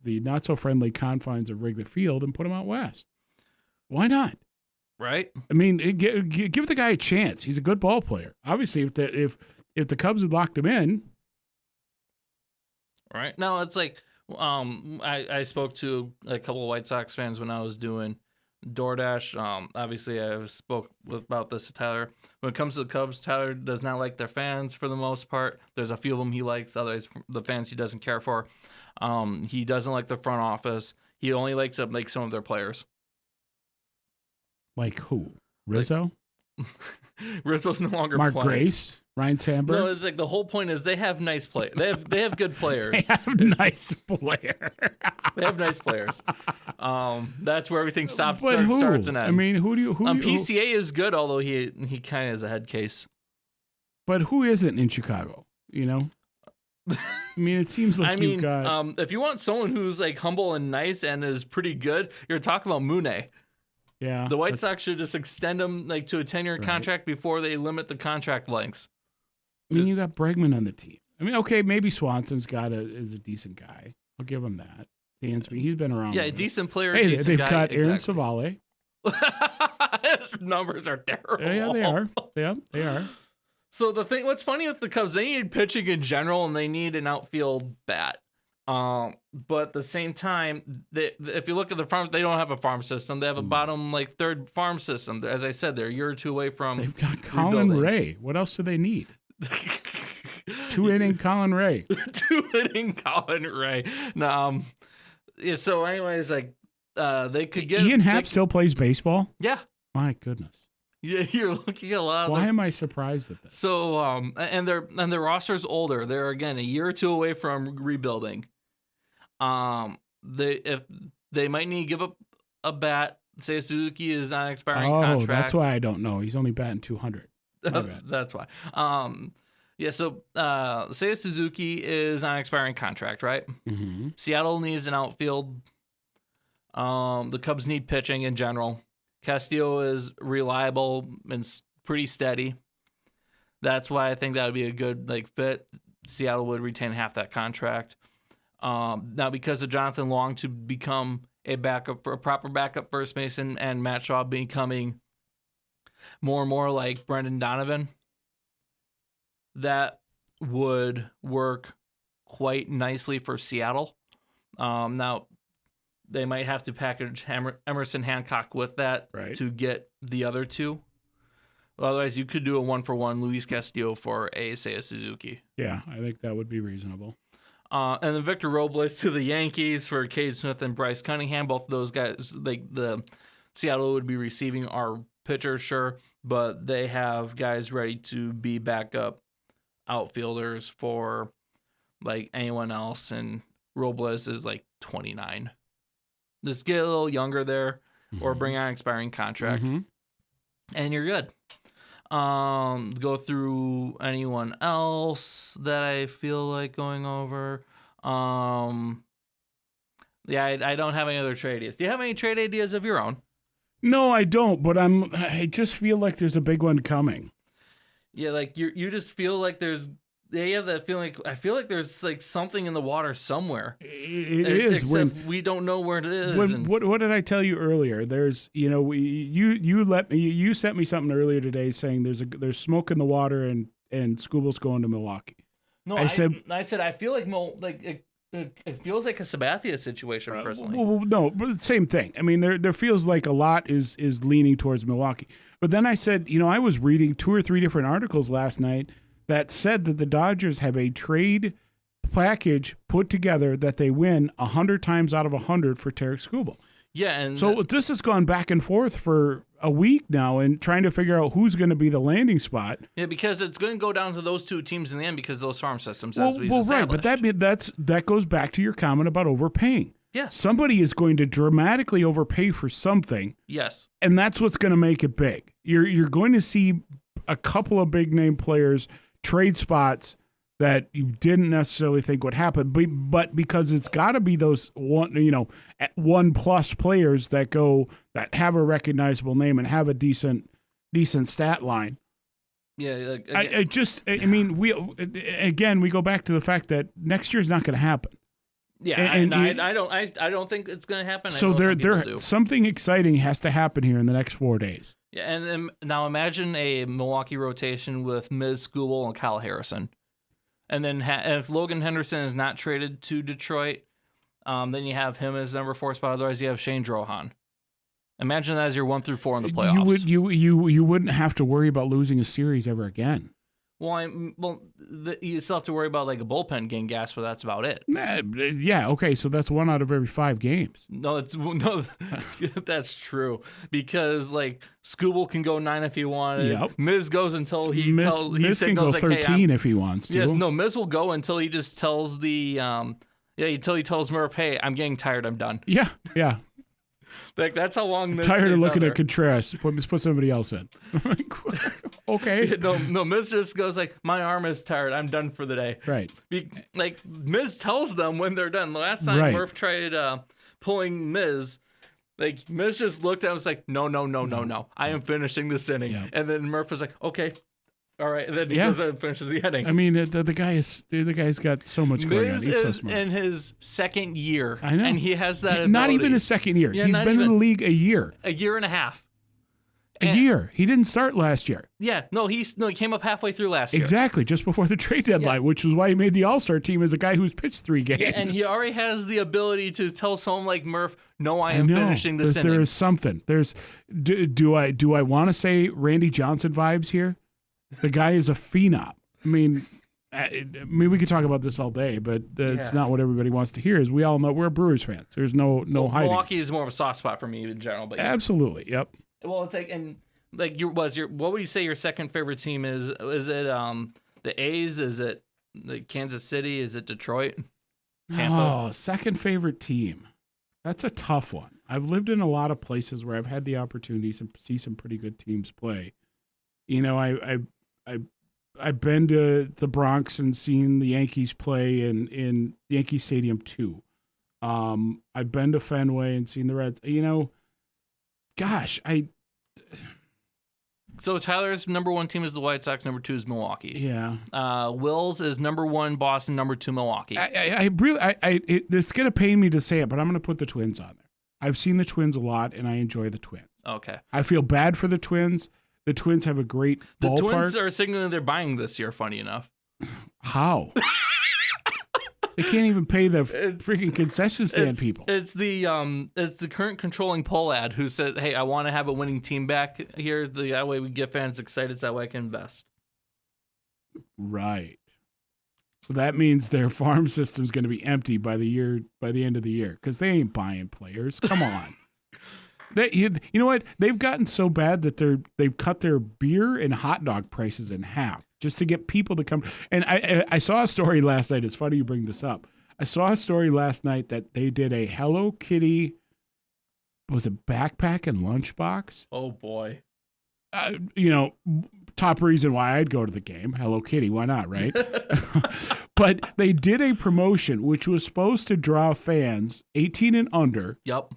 not so friendly confines of Wrigley Field and put him out west? Why not? Right. I mean, give the guy a chance. He's a good ball player. Obviously, if the Cubs had locked him in, right. No, it's like I spoke to a couple of White Sox fans when I was doing DoorDash. Obviously, I spoke about this to Tyler. When it comes to the Cubs, Tyler does not like their fans for the most part. There's a few of them he likes. Others, the fans he doesn't care for. He doesn't like the front office. He only likes some of their players. Like who? Rizzo? Rizzo's no longer Mark playing. Grace? Ryan Sandberg? No, it's like the whole point is they have nice players. They have good players. They have nice players. They have nice players. That's where everything starts who? and ends. I mean, who do you? PCA is good, although he kind of is a head case. But who isn't in Chicago? You know. I mean, it seems like you've got. If you want someone who's like humble and nice and is pretty good, you're talking about Mune. Yeah. The White Sox should just extend him like to a 10-year contract before they limit the contract lengths. I mean, you got Bregman on the team. I mean, okay, maybe Swanson's is a decent guy. I'll give him that. Dansby, he's been around. Yeah, a decent player. Hey, decent they've guy. got Aaron Exactly. Savale. His numbers are terrible. Yeah, they are. Yeah, they are. So what's funny with the Cubs, they need pitching in general, and they need an outfield bat. But at the same time, if you look at the farm, they don't have a farm system. They have a bottom third farm system. As I said, they're a year or two away from. They've got Colin Ray. What else do they need? 2-inning Colin Ray. 2-inning Colin Ray. No, yeah. So, anyways, they could get Ian Happ still plays baseball. Yeah. My goodness. Yeah, you're looking at a lot. Why am I surprised at this? So, and their roster's older. They're again a year or two away from rebuilding. If they might need to give up a bat, Seiya Suzuki is on expiring Oh, contract. that's why I don't know. He's only batting 200. My bad. That's why. So Seiya Suzuki is on expiring contract, right? Mm-hmm. Seattle needs an outfield. The Cubs need pitching in general. Castillo is reliable and pretty steady. That's why I think that would be a good fit. Seattle would retain half that contract. Now, because of Jonathan Long to become a proper backup first baseman, and Matt Shaw becoming more and more like Brendan Donovan, that would work quite nicely for Seattle. Now, they might have to package Emerson Hancock with that to get the other two. Otherwise, you could do a 1-for-1 Luis Castillo for a Seiya Suzuki. Yeah, I think that would be reasonable. And then Victor Robles to the Yankees for Cade Smith and Bryce Cunningham. Both of those guys, the Seattle would be receiving our pitchers, sure, but they have guys ready to be backup outfielders for anyone else. And Robles is 29. Just get a little younger there, or bring on an expiring contract, and you're good. Go through anyone else that I feel like going over. I don't have any other trade ideas. Do you have any trade ideas of your own? No, I don't, but I just feel like there's a big one coming. Yeah, you just feel like there's. You have that feeling. I feel like there's something in the water somewhere. It is. Except we don't know where it is. What did I tell you earlier? There's you sent me something earlier today saying there's smoke in the water and Scooble's going to Milwaukee. No, I said I feel like it feels like a Sabathia situation personally. Well, no, but same thing. I mean, there feels like a lot is leaning towards Milwaukee. But then I said, I was reading 2 or 3 different articles last night that said that the Dodgers have a trade package put together that they win 100 times out of 100 for Tarek Skubal. Yeah, and so this has gone back and forth for a week now, and trying to figure out who's going to be the landing spot. Yeah, because it's going to go down to those two teams in the end because of those farm systems. Well, right, but that goes back to your comment about overpaying. Yeah, somebody is going to dramatically overpay for something. Yes, and that's what's going to make it big. You're going to see a couple of big name players trade spots that you didn't necessarily think would happen, but because it's got to be those one plus players that have a recognizable name and have a decent stat line. Yeah, we go back to the fact that next year's not going to happen. Yeah, I don't think it's going to happen. So there something exciting has to happen here in the next 4 days. Yeah, and now imagine a Milwaukee rotation with Miz Skubal and Kyle Harrison. And then if Logan Henderson is not traded to Detroit, then you have him as number 4 spot. Otherwise, you have Shane Drohan. Imagine that as your 1 through 4 in the playoffs. You wouldn't have to worry about losing a series ever again. You still have to worry about a bullpen getting gas, but that's about it. Yeah, okay, so that's 1 out of every 5 games. No, that's true because Skubal can go 9 if he wanted. Yep. Miz goes until Miz can go 13 if he wants to. Yes, no, Miz will go until he just tells until he tells Murph, "Hey, I'm getting tired. I'm done." Yeah. That's how long Miz tired of looking at Contreras. Put somebody else in. Okay. No, Miz just goes my arm is tired. I'm done for the day. Right. Miz tells them when they're done. The last time Murph tried pulling Miz, Miz just looked at him and was no. I am finishing this inning. Yeah. And then Murph was okay. All right, and then he goes and finishes the inning. I mean, the guy's got so much going on. He's so smart. In his second year, I know, and he has that. Not even his second year. He's been in the league a year and a half. A year. He didn't start last year. Yeah, he came up halfway through last year. Exactly, just before the trade deadline, which was why he made the All-Star team as a guy who's pitched 3 games. Yeah, and he already has the ability to tell someone like Murph, "No, I am finishing this inning." There is something. Do I want to say Randy Johnson vibes here? The guy is a phenom. I mean, we could talk about this all day, but it's not what everybody wants to hear. As we all know, we're Brewers fans. There's no hiding. Milwaukee is more of a soft spot for me in general, but absolutely, yep. Well, it's what would you say your second favorite team is? Is it the A's? Is it Kansas City? Is it Detroit? Tampa? Oh, second favorite team. That's a tough one. I've lived in a lot of places where I've had the opportunity to see some pretty good teams play. You know, I've been to the Bronx and seen the Yankees play in Yankee Stadium too. I've been to Fenway and seen the Reds. You know, gosh, So Tyler's number one team is the White Sox. Number 2 is Milwaukee. yeah. Will's is number 1 Boston. Number 2 Milwaukee. It's gonna pain me to say it, but I'm gonna put the Twins on there. I've seen the Twins a lot, and I enjoy the Twins. Okay. I feel bad for the Twins. The Twins have a great The ballpark. Twins are signaling they're buying this year. Funny enough. How? They can't even pay the freaking concession stand people. It's the current controlling poll ad who said, "Hey, I want to have a winning team back here. That way we get fans excited. So that way I can invest." Right. So that means their farm system's going to be empty by the end of the year because they ain't buying players. Come on. You know what? They've gotten so bad that they've cut their beer and hot dog prices in half just to get people to come. And I saw a story last night. It's funny you bring this up. I saw a story last night that they did a Hello Kitty, was it backpack and lunchbox? Oh boy. You know, top reason why I'd go to the game. Hello Kitty, why not, right? But they did a promotion which was supposed to draw fans 18 and under. Yep.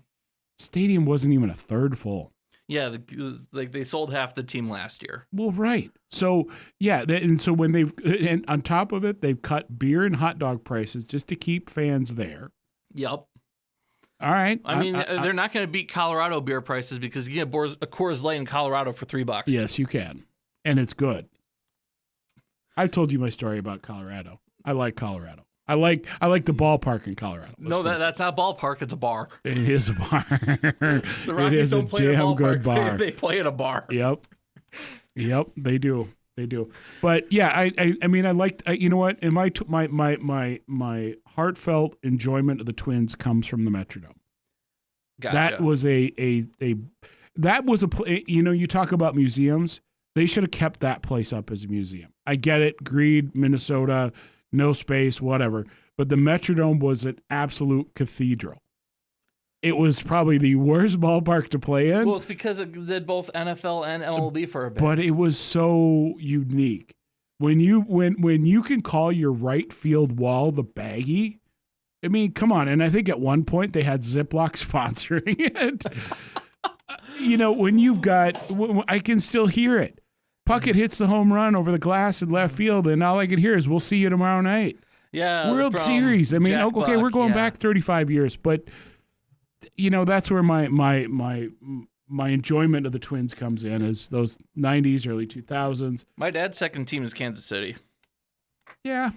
Stadium wasn't even a third full. Yeah, like they sold half the team last year. Well, right. So yeah, and so when and on top of it, they've cut beer and hot dog prices just to keep fans there. Yep. All right. I mean, they're not going to beat Colorado beer prices because you get a Coors Light in Colorado for $3. Yes, you can, and it's good. I've told you my story about Colorado. I like Colorado. I like the ballpark in Colorado. No, that's not a ballpark. It's a bar. It is a bar. The Rockies it is don't a play damn in a good bar. They play at a bar. Yep, they do. They do. But yeah, I mean, I liked. You know what? And my heartfelt enjoyment of the Twins comes from the Metrodome. Gotcha. That was you know, you talk about museums. They should have kept that place up as a museum. I get it. Greed, Minnesota, no space, whatever. But the Metrodome was an absolute cathedral. It was probably the worst ballpark to play in. Well, it's because it did both NFL and MLB for a bit. But it was so unique. When you can call your right field wall the Baggy, I mean, come on. And I think at one point they had Ziploc sponsoring it. You know, when you've got, I can still hear it. Puckett hits the home run over the glass in left field, and all I can hear is, "We'll see you tomorrow night." Yeah. World Series. I mean, Jack okay, Buck, we're going back 35 years, but you know, that's where my enjoyment of the Twins comes in, is those 90s, early 2000s. My dad's second team is Kansas City. Yeah.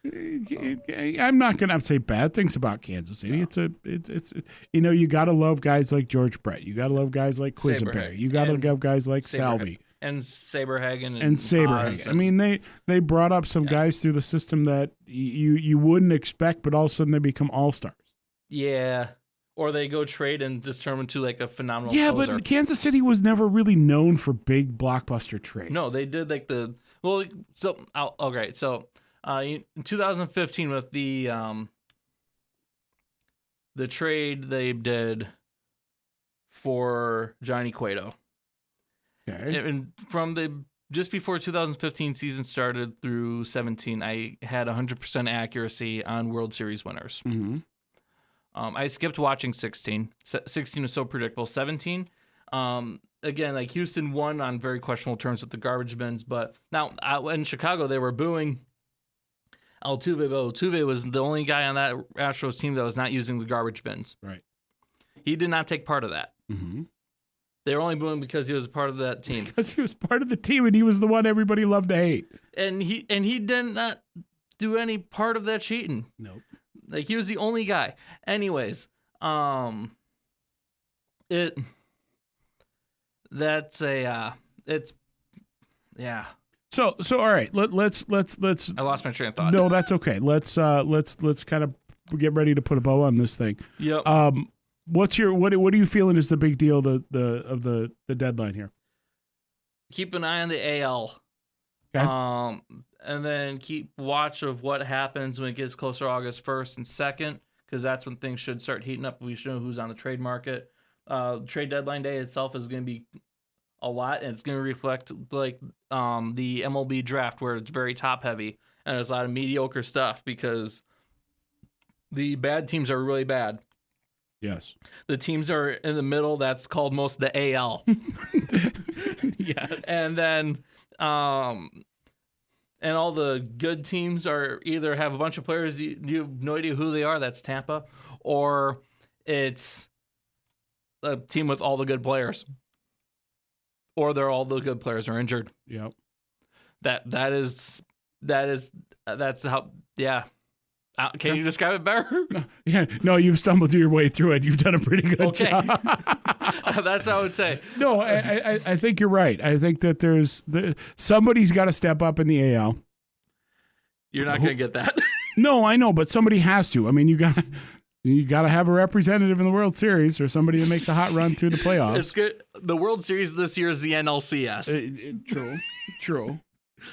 I'm not going to say bad things about Kansas City. No. It's you know, you got to love guys like George Brett. You got to love guys like Quisenberry. You got to love guys like Salvi. And Saberhagen. And Saberhagen. I mean, they brought up some guys through the system that you wouldn't expect, but all of a sudden they become all-stars. Yeah. Or they go trade and just turn into like a phenomenal closer. But Kansas City was never really known for big blockbuster trades. No, they did like in 2015 with the trade they did for Johnny Cueto. Okay. And from just before 2015 season started through 17, I had 100% accuracy on World Series winners. Mm-hmm. I skipped watching 16. 16 was so predictable. 17, again, like Houston won on very questionable terms with the garbage bins. But now in Chicago, they were booing Altuve, but Altuve was the only guy on that Astros team that was not using the garbage bins. Right. He did not take part of that. Mm-hmm. They were only booing because he was part of that team. Because he was part of the team, and he was the one everybody loved to hate. And he did not do any part of that cheating. Nope. Like, he was the only guy. Anyways, it's yeah. So all right, let's. I lost my train of thought. No, that's okay. Let's kind of get ready to put a bow on this thing. Yep. What are you feeling is the big deal of the deadline here? Keep an eye on the AL. Okay. And then keep watch of what happens when it gets closer to August 1st and 2nd, because that's when things should start heating up. We should know who's on the trade market. Trade deadline day itself is going to be a lot, and it's going to reflect like the MLB draft, where it's very top heavy and there's a lot of mediocre stuff because the bad teams are really bad. Yes. The teams are in the middle. That's called most of the AL. Yes. And then and all the good teams are either have a bunch of players you have no idea who they are. That's Tampa, or it's a team with all the good players, or they're all the good players are injured. Yep. That's how. Yeah. Can you describe it better? Yeah. No, you've stumbled your way through it. You've done a pretty good job. That's how I would say. No, I think you're right. I think that somebody's got to step up in the AL. You're not going to get that. No, I know, but somebody has to. I mean, you got to have a representative in the World Series or somebody that makes a hot run through the playoffs. It's good. The World Series this year is the NLCS. True.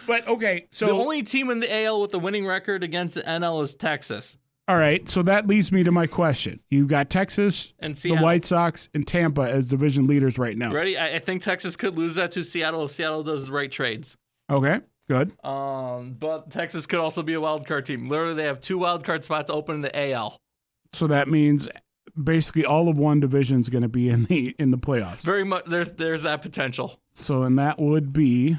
But okay, so the only team in the AL with a winning record against the NL is Texas. All right, so that leads me to my question. You've got Texas, and the White Sox, and Tampa as division leaders right now. Ready? I think Texas could lose that to Seattle if Seattle does the right trades. Okay, good. But Texas could also be a wild card team. Literally, they have 2 wild card spots open in the AL. So that means basically all of one division is going to be in the playoffs. Very much. There's that potential. So and that would be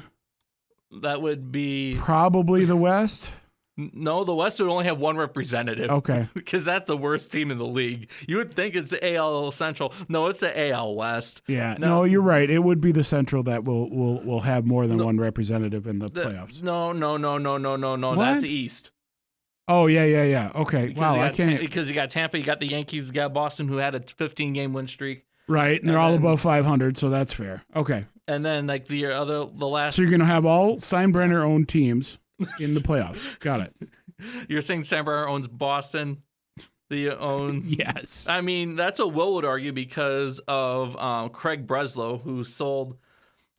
probably the West. No, the West would only have 1 representative. Okay. Because that's the worst team in the league. You would think it's the AL Central. No, it's the AL West. Yeah. No, you're right. It would be the Central that will have more than 1 representative in the playoffs. No. What? That's the East. Oh, yeah. Okay. Because wow, I can't. Because you got Tampa, you got the Yankees, you got Boston, who had a 15-game win streak. Right, and they're all above 500, so that's fair. Okay. And then like the last. So you're going to have all Steinbrenner-owned teams in the playoffs. Got it. You're saying Steinbrenner owns Boston? Yes. I mean, that's what Will would argue because of Craig Breslow, who sold,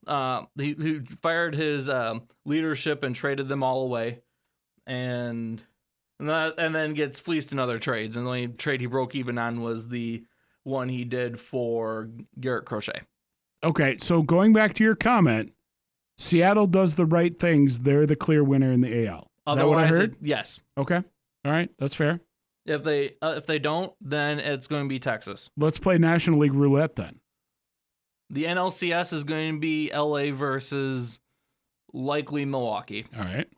who fired his leadership and traded them all away, and then gets fleeced in other trades. And the only trade he broke even on was the one he did for Garrett Crochet. Okay, so going back to your comment, Seattle does the right things. They're the clear winner in the AL. Is that what I heard? Yes. Okay. All right, that's fair. If they don't, then it's going to be Texas. Let's play National League roulette then. The NLCS is going to be LA versus likely Milwaukee. All right.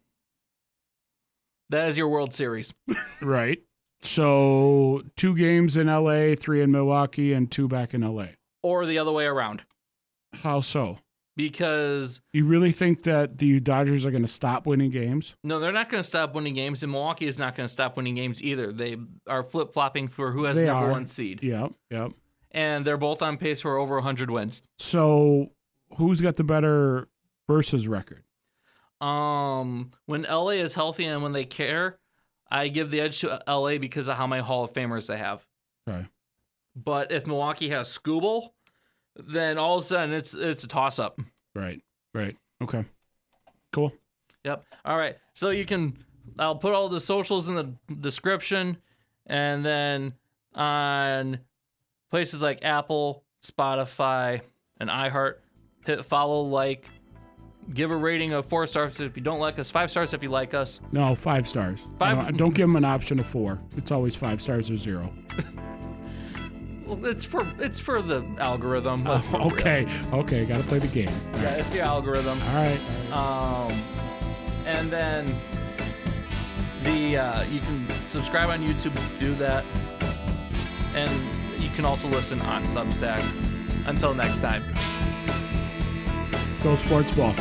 That is your World Series. Right. So 2 games in LA, 3 in Milwaukee, and 2 back in LA. Or the other way around. How so? Because you really think that the Dodgers are going to stop winning games? No, they're not going to stop winning games, and Milwaukee is not going to stop winning games either. They are flip-flopping for who has the number 1 seed. Yep. And they're both on pace for over 100 wins. So who's got the better versus record? When LA is healthy and when they care, I give the edge to LA because of how many Hall of Famers they have. Okay. But if Milwaukee has Skubal, then all of a sudden it's a toss-up. Right. Okay. Cool. Yep. All right. So I'll put all the socials in the description, and then on places like Apple, Spotify, and iHeart, hit follow, like, give a rating of 4 stars if you don't like us, 5 stars if you like us. No, 5 stars. 5? Don't give them an option of 4. It's always 5 stars or 0. Well, it's for the algorithm. Okay, got to play the game. Yeah, it's the algorithm. All right. And then you can subscribe on YouTube, do that, and you can also listen on Substack. Until next time. Go sports ball.